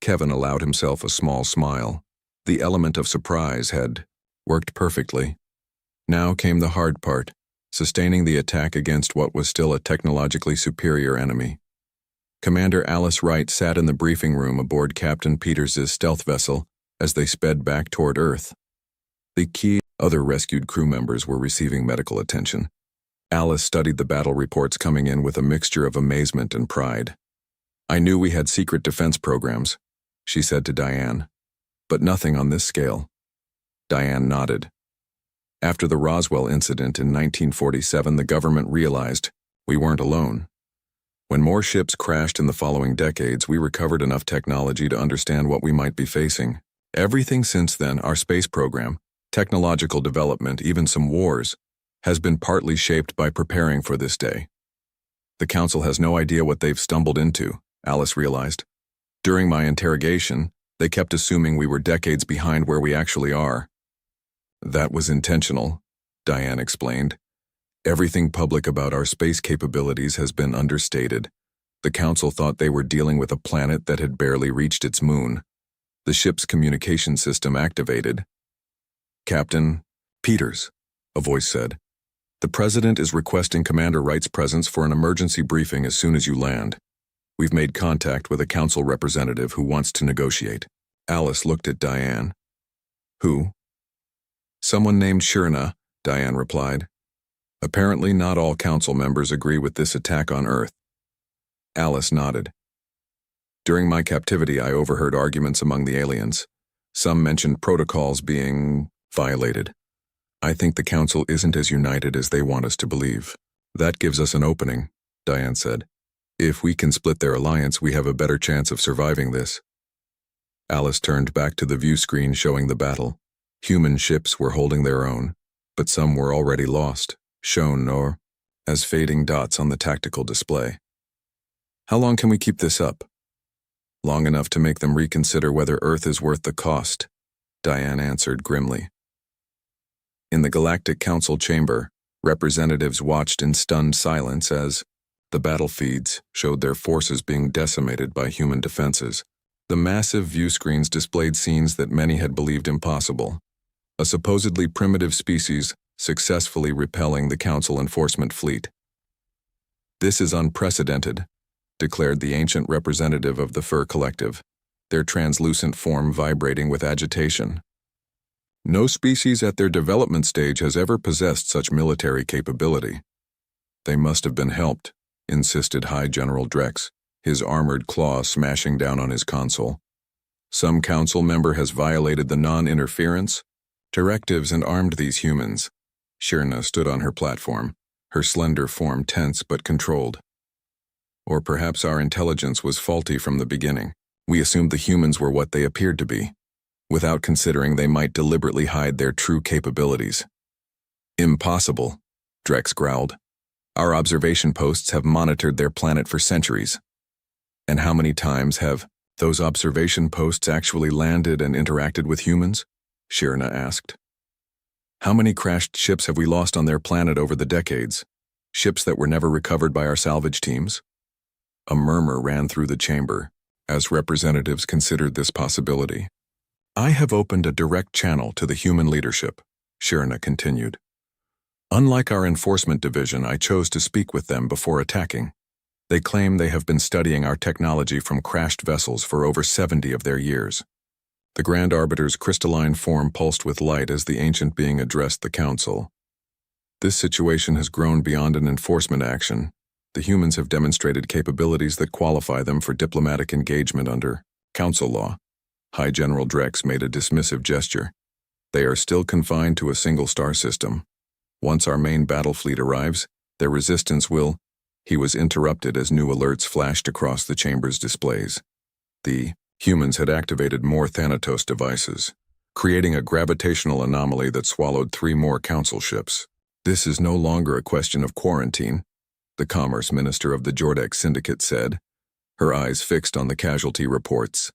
Kevin allowed himself a small smile. The element of surprise had worked perfectly. Now came the hard part, sustaining the attack against what was still a technologically superior enemy. Commander Alice Wright sat in the briefing room aboard Captain Peters' stealth vessel as they sped back toward Earth. The key other rescued crew members were receiving medical attention. Alice studied the battle reports coming in with a mixture of amazement and pride. "I knew we had secret defense programs," she said to Diane, "but nothing on this scale." Diane nodded. After the Roswell incident in 1947, the government realized we weren't alone. When more ships crashed in the following decades, we recovered enough technology to understand what we might be facing. Everything since then, our space program, technological development, even some wars, has been partly shaped by preparing for this day. The Council has no idea what they've stumbled into, Alice realized. During my interrogation, they kept assuming we were decades behind where we actually are. That was intentional, Diane explained. Everything public about our space capabilities has been understated. The Council thought they were dealing with a planet that had barely reached its moon. The ship's communication system activated. "Captain Peters," a voice said. "The President is requesting Commander Wright's presence for an emergency briefing as soon as you land. We've made contact with a Council representative who wants to negotiate." Alice looked at Diane. "Who?" "Someone named Shirna," Diane replied. "Apparently not all Council members agree with this attack on Earth." Alice nodded. "During my captivity, I overheard arguments among the aliens. Some mentioned protocols being violated. I think the Council isn't as united as they want us to believe." "That gives us an opening," Diane said. "If we can split their alliance, we have a better chance of surviving this." Alice turned back to the view screen showing the battle. Human ships were holding their own, but some were already lost, shown as fading dots on the tactical display. "How long can we keep this up?" "Long enough to make them reconsider whether Earth is worth the cost," Diane answered grimly. In the Galactic Council chamber, representatives watched in stunned silence as the battle feeds showed their forces being decimated by human defenses. The massive view screens displayed scenes that many had believed impossible. A supposedly primitive species successfully repelling the Council enforcement fleet. "This is unprecedented," declared the ancient representative of the Fur Collective, their translucent form vibrating with agitation. "No species at their development stage has ever possessed such military capability." "They must have been helped," insisted High General Drex, his armored claw smashing down on his console. "Some Council member has violated the non-interference directives and armed these humans." Shirna stood on her platform, her slender form tense but controlled. "Or perhaps our intelligence was faulty from the beginning. We assumed the humans were what they appeared to be, without considering they might deliberately hide their true capabilities." "Impossible," Drex growled. "Our observation posts have monitored their planet for centuries." "And how many times have those observation posts actually landed and interacted with humans?" Shirna asked. "How many crashed ships have we lost on their planet over the decades? Ships that were never recovered by our salvage teams?" A murmur ran through the chamber as representatives considered this possibility. "I have opened a direct channel to the human leadership," Shirna continued. "Unlike our enforcement division, I chose to speak with them before attacking. They claim they have been studying our technology from crashed vessels for over 70 of their years." The Grand Arbiter's crystalline form pulsed with light as the ancient being addressed the Council. "This situation has grown beyond an enforcement action. The humans have demonstrated capabilities that qualify them for diplomatic engagement under Council law." High General Drex made a dismissive gesture. "They are still confined to a single star system. Once our main battle fleet arrives, their resistance will—" He was interrupted as new alerts flashed across the chamber's displays. The humans had activated more Thanatos devices, creating a gravitational anomaly that swallowed 3 more Council ships. "This is no longer a question of quarantine," the Commerce Minister of the Jordak Syndicate said, her eyes fixed on the casualty reports.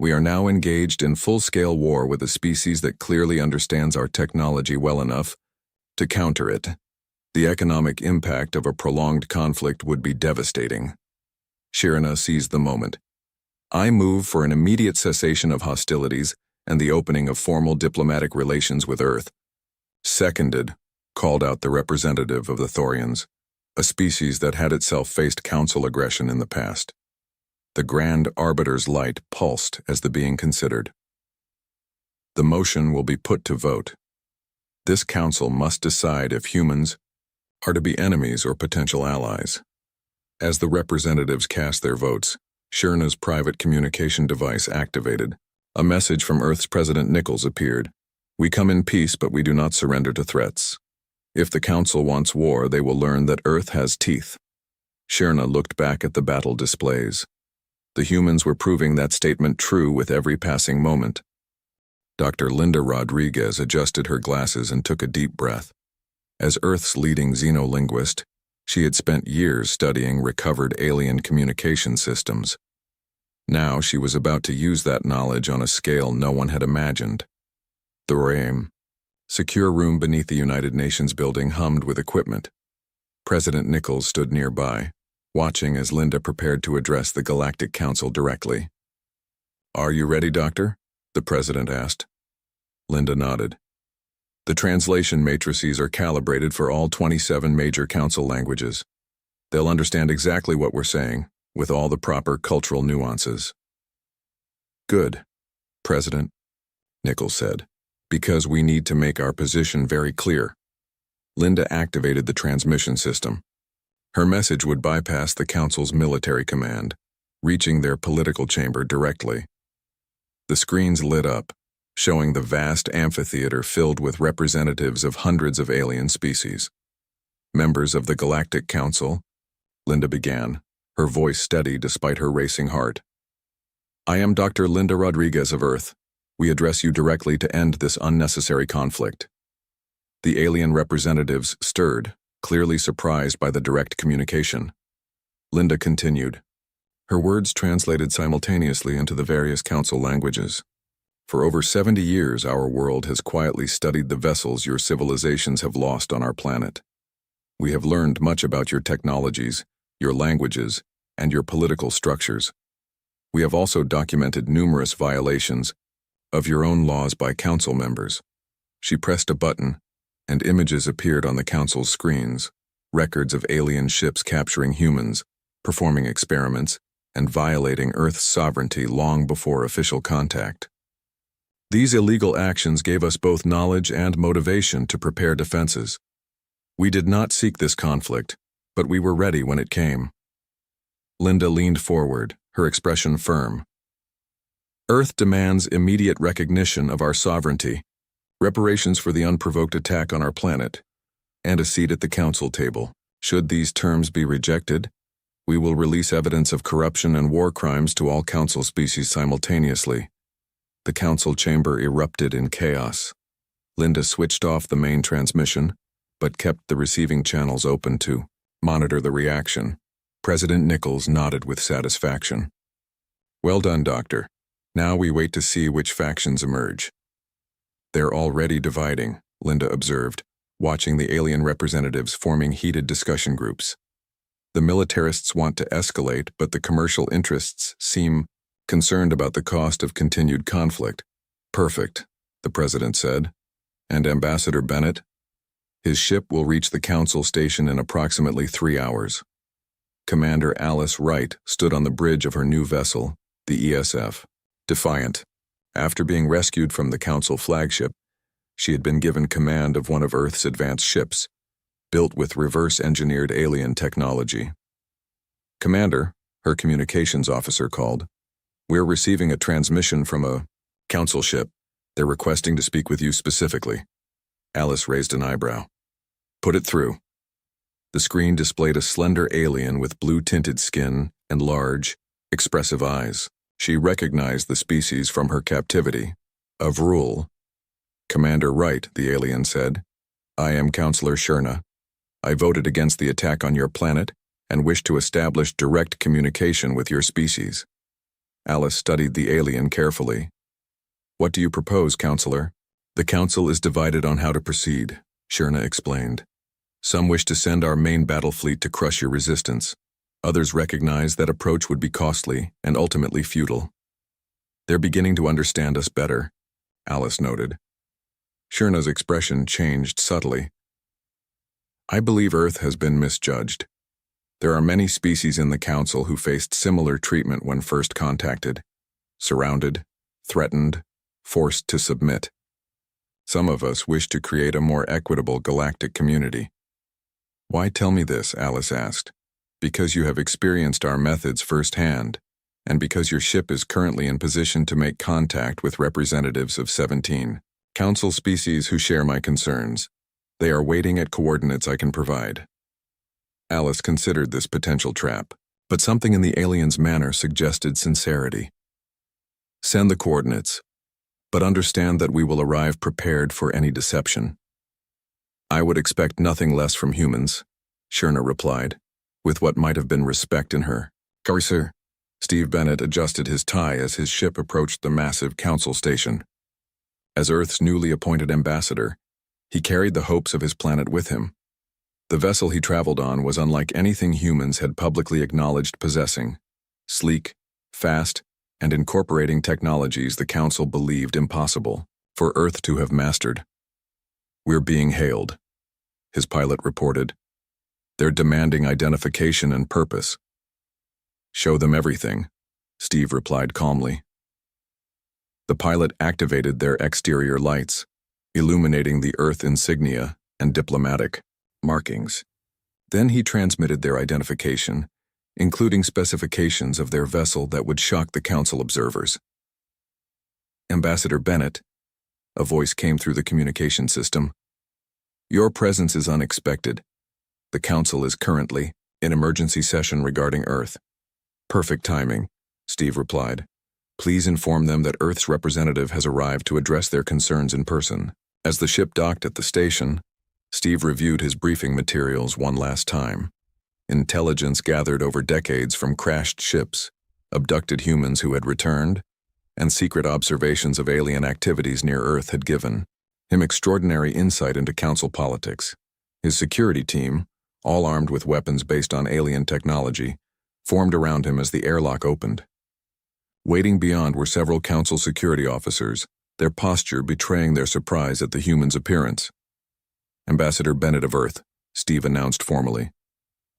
We are now engaged in full-scale war with a species that clearly understands our technology well enough to counter it. The economic impact of a prolonged conflict would be devastating. Shirna seized the moment. I move for an immediate cessation of hostilities and the opening of formal diplomatic relations with Earth. Seconded, called out the representative of the Thorians, a species that had itself faced council aggression in the past. The Grand Arbiter's light pulsed as the being considered. The motion will be put to vote. This council must decide if humans are to be enemies or potential allies. As the representatives cast their votes, Shirna's private communication device activated. A message from Earth's President Nichols appeared. We come in peace, but we do not surrender to threats. If the Council wants war, they will learn that Earth has teeth. Shirna looked back at the battle displays. The humans were proving that statement true with every passing moment. Dr. Linda Rodriguez adjusted her glasses and took a deep breath. As Earth's leading xenolinguist, she had spent years studying recovered alien communication systems. Now she was about to use that knowledge on a scale no one had imagined. The RAIM, secure room beneath the United Nations building, hummed with equipment. President Nichols stood nearby, watching as Linda prepared to address the Galactic Council directly. Are you ready, Doctor? The President asked. Linda nodded. The translation matrices are calibrated for all 27 major Council languages. They'll understand exactly what we're saying, with all the proper cultural nuances. Good, President, Nichols said, because we need to make our position very clear. Linda activated the transmission system. Her message would bypass the Council's military command, reaching their political chamber directly. The screens lit up, showing the vast amphitheater filled with representatives of hundreds of alien species. Members of the Galactic Council, Linda began, her voice steady despite her racing heart. I am Dr. Linda Rodriguez of Earth. We address you directly to end this unnecessary conflict. The alien representatives stirred, clearly surprised by the direct communication. Linda continued. Her words translated simultaneously into the various Council languages. For over 70 years, our world has quietly studied the vessels your civilizations have lost on our planet. We have learned much about your technologies, your languages, and your political structures. We have also documented numerous violations of your own laws by Council members. She pressed a button, and images appeared on the Council's screens, records of alien ships capturing humans, performing experiments, and violating Earth's sovereignty long before official contact. These illegal actions gave us both knowledge and motivation to prepare defenses. We did not seek this conflict, but we were ready when it came. Linda leaned forward, her expression firm. Earth demands immediate recognition of our sovereignty, reparations for the unprovoked attack on our planet, and a seat at the Council table. Should these terms be rejected, we will release evidence of corruption and war crimes to all Council species simultaneously. The Council chamber erupted in chaos. Linda switched off the main transmission, but kept the receiving channels open to monitor the reaction. President Nichols nodded with satisfaction. Well done, Doctor. Now we wait to see which factions emerge. They're already dividing, Linda observed, watching the alien representatives forming heated discussion groups. The militarists want to escalate, but the commercial interests seem concerned about the cost of continued conflict. Perfect, the President said. And Ambassador Bennett? His ship will reach the Council station in approximately 3 hours. Commander Alice Wright stood on the bridge of her new vessel, the ESF, defiant. After being rescued from the Council flagship, she had been given command of one of Earth's advanced ships, built with reverse-engineered alien technology. Commander, her communications officer called. We're receiving a transmission from a Council ship. They're requesting to speak with you specifically. Alice raised an eyebrow. Put it through. The screen displayed a slender alien with blue-tinted skin and large, expressive eyes. She recognized the species from her captivity. Of Rule. Commander Wright, the alien said. I am Counselor Shirna. I voted against the attack on your planet and wish to establish direct communication with your species. Alice studied the alien carefully. "What do you propose, Counselor?" "The Council is divided on how to proceed," Shirna explained. "Some wish to send our main battle fleet to crush your resistance. Others recognize that approach would be costly and ultimately futile." "They're beginning to understand us better," Alice noted. Shirna's expression changed subtly. "I believe Earth has been misjudged. There are many species in the Council who faced similar treatment when first contacted. Surrounded, threatened, forced to submit. Some of us wish to create a more equitable galactic community." "Why tell me this?" Alice asked. "Because you have experienced our methods firsthand, and because your ship is currently in position to make contact with representatives of 17 Council species who share my concerns. They are waiting at coordinates I can provide." Alice considered this potential trap, but something in the alien's manner suggested sincerity. "Send the coordinates, but understand that we will arrive prepared for any deception." "I would expect nothing less from humans," Shirna replied, with what might have been respect in her. "Sorry, sir." Steve Bennett adjusted his tie as his ship approached the massive Council station. As Earth's newly appointed ambassador, he carried the hopes of his planet with him. The vessel he traveled on was unlike anything humans had publicly acknowledged possessing. Sleek, fast, and incorporating technologies the Council believed impossible for Earth to have mastered. "We're being hailed," his pilot reported. "They're demanding identification and purpose." "Show them everything," Steve replied calmly. The pilot activated their exterior lights, illuminating the Earth insignia and diplomatic markings. Then he transmitted their identification, including specifications of their vessel that would shock the Council observers. "Ambassador Bennett," a voice came through the communication system. "Your presence is unexpected. The Council is currently in emergency session regarding Earth." "Perfect timing," Steve replied. "Please inform them that Earth's representative has arrived to address their concerns in person." As the ship docked at the station, Steve reviewed his briefing materials one last time. Intelligence gathered over decades from crashed ships, abducted humans who had returned, and secret observations of alien activities near Earth had given him extraordinary insight into Council politics. His security team, all armed with weapons based on alien technology, formed around him as the airlock opened. Waiting beyond were several Council security officers, their posture betraying their surprise at the human's appearance. "Ambassador Bennett of Earth," Steve announced formally.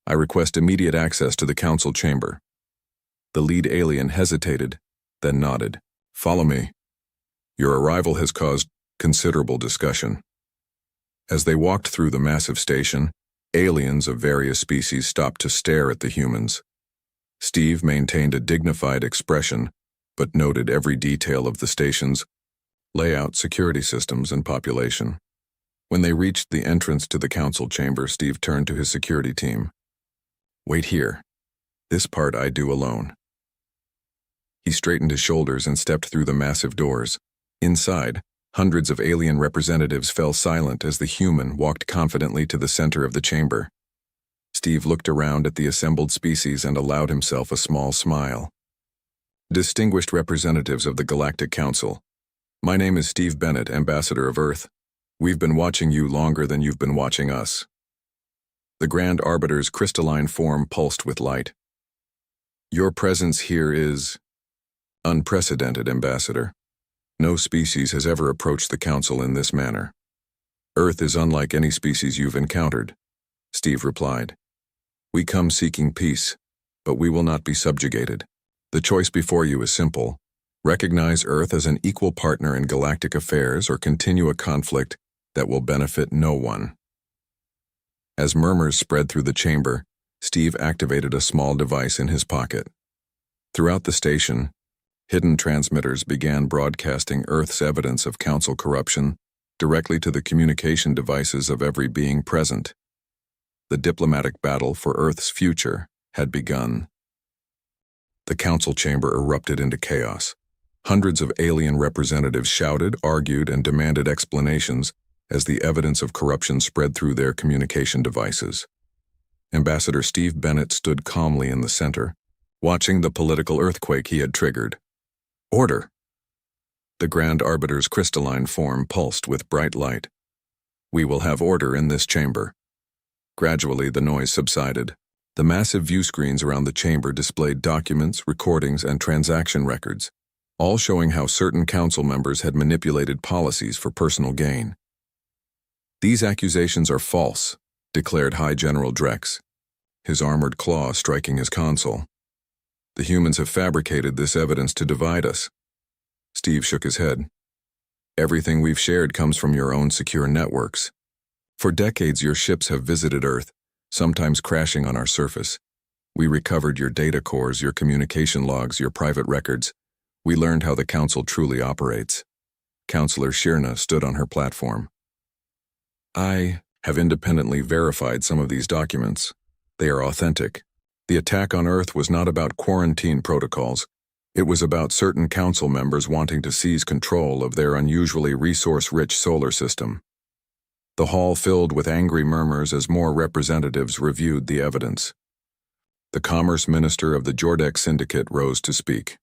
"I request immediate access to the Council chamber." The lead alien hesitated, then nodded. "Follow me. Your arrival has caused considerable discussion." As they walked through the massive station, aliens of various species stopped to stare at the humans. Steve maintained a dignified expression, but noted every detail of the station's layout, security systems, and population. When they reached the entrance to the Council chamber, Steve turned to his security team. "Wait here. This part I do alone." He straightened his shoulders and stepped through the massive doors. Inside, hundreds of alien representatives fell silent as the human walked confidently to the center of the chamber. Steve looked around at the assembled species and allowed himself a small smile. "Distinguished representatives of the Galactic Council, my name is Steve Bennett, Ambassador of Earth. We've been watching you longer than you've been watching us." The Grand Arbiter's crystalline form pulsed with light. "Your presence here is unprecedented, Ambassador. No species has ever approached the Council in this manner. Earth is unlike any species you've encountered," Steve replied. "We come seeking peace, but we will not be subjugated. The choice before you is simple. Recognize Earth as an equal partner in galactic affairs or continue a conflict that will benefit no one." As murmurs spread through the chamber, Steve activated a small device in his pocket. Throughout the station, hidden transmitters began broadcasting Earth's evidence of Council corruption directly to the communication devices of every being present. The diplomatic battle for Earth's future had begun. The Council chamber erupted into chaos. Hundreds of alien representatives shouted, argued, and demanded explanations as the evidence of corruption spread through their communication devices. Ambassador Steve Bennett stood calmly in the center, watching the political earthquake he had triggered. Order! The Grand Arbiter's crystalline form pulsed with bright light. We will have order in this chamber. Gradually, the noise subsided. The massive view screens around the chamber displayed documents, recordings, and transaction records, all showing how certain council members had manipulated policies for personal gain. These accusations are false, declared High General Drex, his armored claw striking his console. The humans have fabricated this evidence to divide us. Steve shook his head. Everything we've shared comes from your own secure networks. For decades, your ships have visited Earth, sometimes crashing on our surface. We recovered your data cores, your communication logs, your private records. We learned how the Council truly operates. Counselor Shirna stood on her platform. I have independently verified some of these documents. They are authentic. The attack on Earth was not about quarantine protocols. It was about certain council members wanting to seize control of their unusually resource-rich solar system. The hall filled with angry murmurs as more representatives reviewed the evidence. The Commerce Minister of the Jordex Syndicate rose to speak.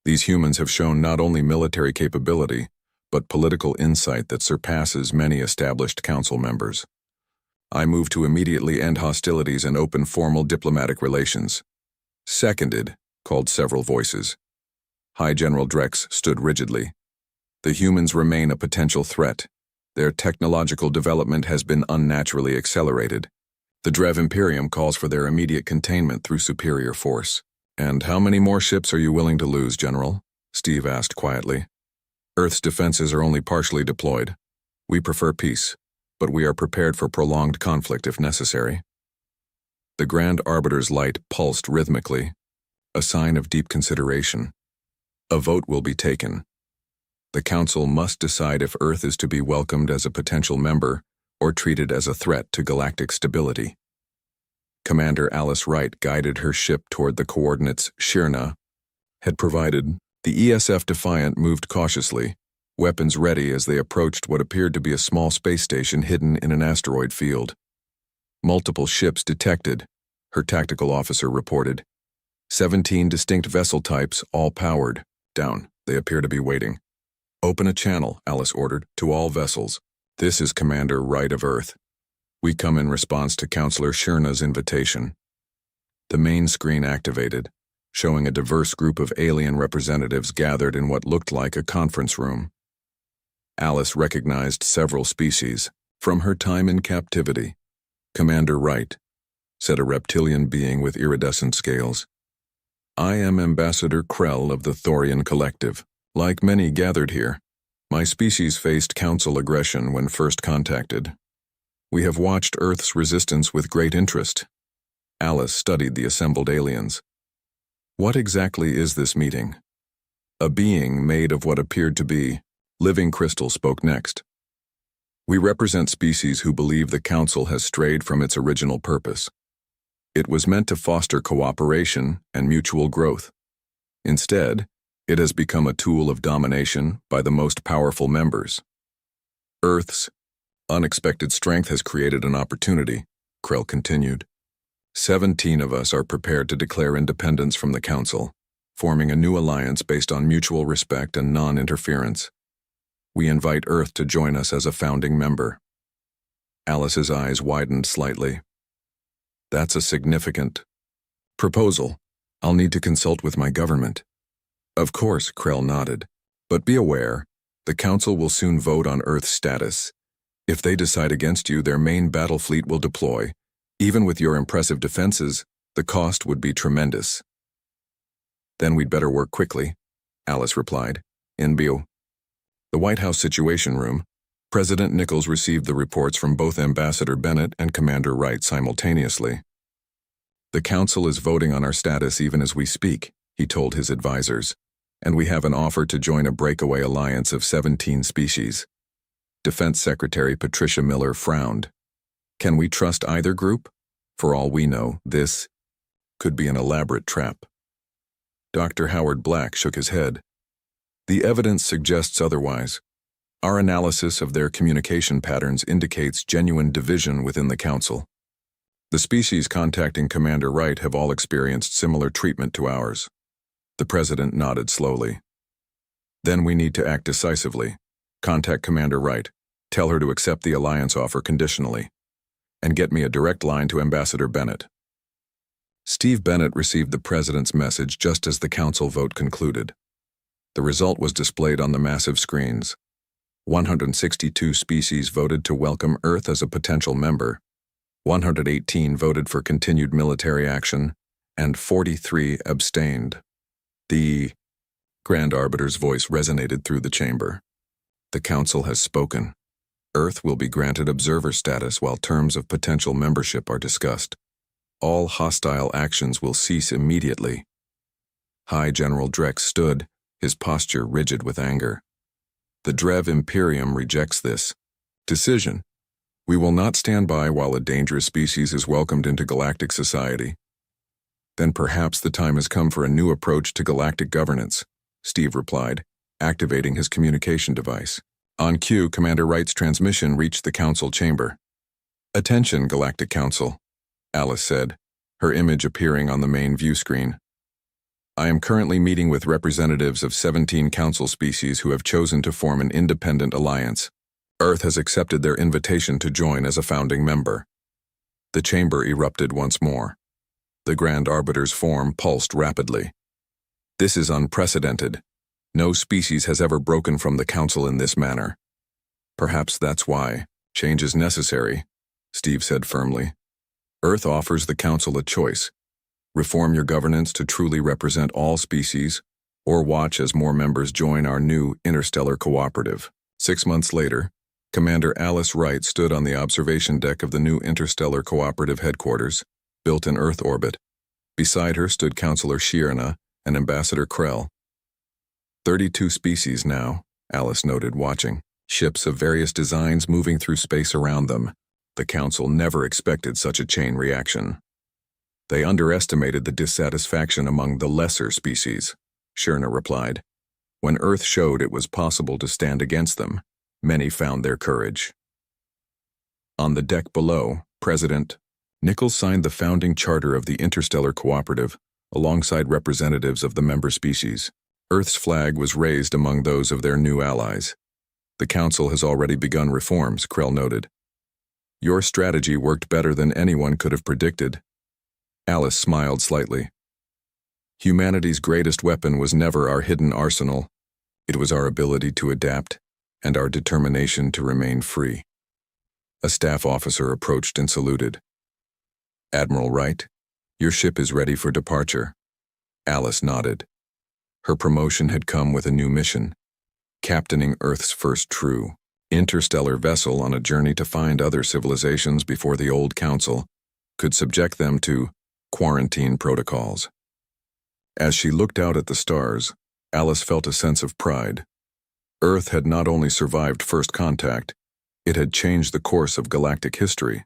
These humans have shown not only military capability, but political insight that surpasses many established council members. I move to immediately end hostilities and open formal diplomatic relations. Seconded, called several voices. High General Drex stood rigidly. The humans remain a potential threat. Their technological development has been unnaturally accelerated. The Drev Imperium calls for their immediate containment through superior force. And how many more ships are you willing to lose, General? Steve asked quietly. Earth's defenses are only partially deployed. We prefer peace, but we are prepared for prolonged conflict if necessary. The Grand Arbiter's light pulsed rhythmically, a sign of deep consideration. A vote will be taken. The Council must decide if Earth is to be welcomed as a potential member or treated as a threat to galactic stability. Commander Alice Wright guided her ship toward the coordinates Shirna had provided. The ESF Defiant moved cautiously, weapons ready as they approached what appeared to be a small space station hidden in an asteroid field. Multiple ships detected, her tactical officer reported. 17 distinct vessel types, all powered. Down, they appear to be waiting. Open a channel, Alice ordered, to all vessels. This is Commander Wright of Earth. We come in response to Counselor Shirna's invitation. The main screen activated, showing a diverse group of alien representatives gathered in what looked like a conference room. Alice recognized several species from her time in captivity. Commander Wright, said a reptilian being with iridescent scales. I am Ambassador Krell of the Thorian Collective. Like many gathered here, my species faced Council aggression when first contacted. We have watched Earth's resistance with great interest. Alice studied the assembled aliens. What exactly is this meeting? A being made of what appeared to be living crystal spoke next. We represent species who believe the Council has strayed from its original purpose. It was meant to foster cooperation and mutual growth. Instead, it has become a tool of domination by the most powerful members. Earth's unexpected strength has created an opportunity, Krell continued. 17 of us are prepared to declare independence from the Council, forming a new alliance based on mutual respect and non-interference. We invite Earth to join us as a founding member. Alice's eyes widened slightly. That's a significant proposal. I'll need to consult with my government. Of course, Krell nodded. But be aware, the Council will soon vote on Earth's status. If they decide against you, their main battle fleet will deploy. Even with your impressive defenses, the cost would be tremendous. Then we'd better work quickly, Alice replied. In the White House Situation Room, President Nichols received the reports from both Ambassador Bennett and Commander Wright simultaneously. The Council is voting on our status even as we speak, he told his advisors, and we have an offer to join a breakaway alliance of 17 species. Defense Secretary Patricia Miller frowned. Can we trust either group? For all we know, this could be an elaborate trap. Dr. Howard Black shook his head. The evidence suggests otherwise. Our analysis of their communication patterns indicates genuine division within the Council. The species contacting Commander Wright have all experienced similar treatment to ours. The President nodded slowly. Then we need to act decisively. Contact Commander Wright. Tell her to accept the alliance offer conditionally. And get me a direct line to Ambassador Bennett. Steve Bennett received the President's message just as the Council vote concluded. The result was displayed on the massive screens. 162 species voted to welcome Earth as a potential member, 118 voted for continued military action, and 43 abstained. The Grand Arbiter's voice resonated through the chamber. The Council has spoken. Earth will be granted observer status while terms of potential membership are discussed. All hostile actions will cease immediately. High General Drex stood, his posture rigid with anger. The Drev Imperium rejects this decision. We will not stand by while a dangerous species is welcomed into galactic society. Then perhaps the time has come for a new approach to galactic governance, Steve replied, activating his communication device. On cue, Commander Wright's transmission reached the Council chamber. Attention, Galactic Council, Alice said, her image appearing on the main view screen. I am currently meeting with representatives of 17 Council species who have chosen to form an independent alliance. Earth has accepted their invitation to join as a founding member. The chamber erupted once more. The Grand Arbiter's form pulsed rapidly. This is unprecedented. No species has ever broken from the Council in this manner. Perhaps that's why change is necessary, Steve said firmly. Earth offers the Council a choice. Reform your governance to truly represent all species, or watch as more members join our new interstellar cooperative. 6 months later, Commander Alice Wright stood on the observation deck of the new interstellar cooperative headquarters, built in Earth orbit. Beside her stood Councillor Shierna and Ambassador Krell. 32 species now, Alice noted, watching. Ships of various designs moving through space around them. The Council never expected such a chain reaction. They underestimated the dissatisfaction among the lesser species, Shierna replied. When Earth showed it was possible to stand against them, many found their courage. On the deck below, President Nichols signed the founding charter of the Interstellar Cooperative, alongside representatives of the member species. Earth's flag was raised among those of their new allies. The Council has already begun reforms, Krell noted. Your strategy worked better than anyone could have predicted. Alice smiled slightly. Humanity's greatest weapon was never our hidden arsenal. It was our ability to adapt and our determination to remain free. A staff officer approached and saluted. Admiral Wright, your ship is ready for departure. Alice nodded. Her promotion had come with a new mission, captaining Earth's first true interstellar vessel on a journey to find other civilizations before the old Council could subject them to quarantine protocols. As she looked out at the stars, Alice felt a sense of pride. Earth had not only survived first contact, it had changed the course of galactic history.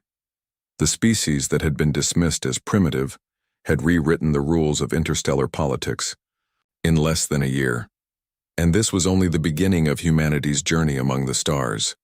The species that had been dismissed as primitive had rewritten the rules of interstellar politics in less than a year. And this was only the beginning of humanity's journey among the stars.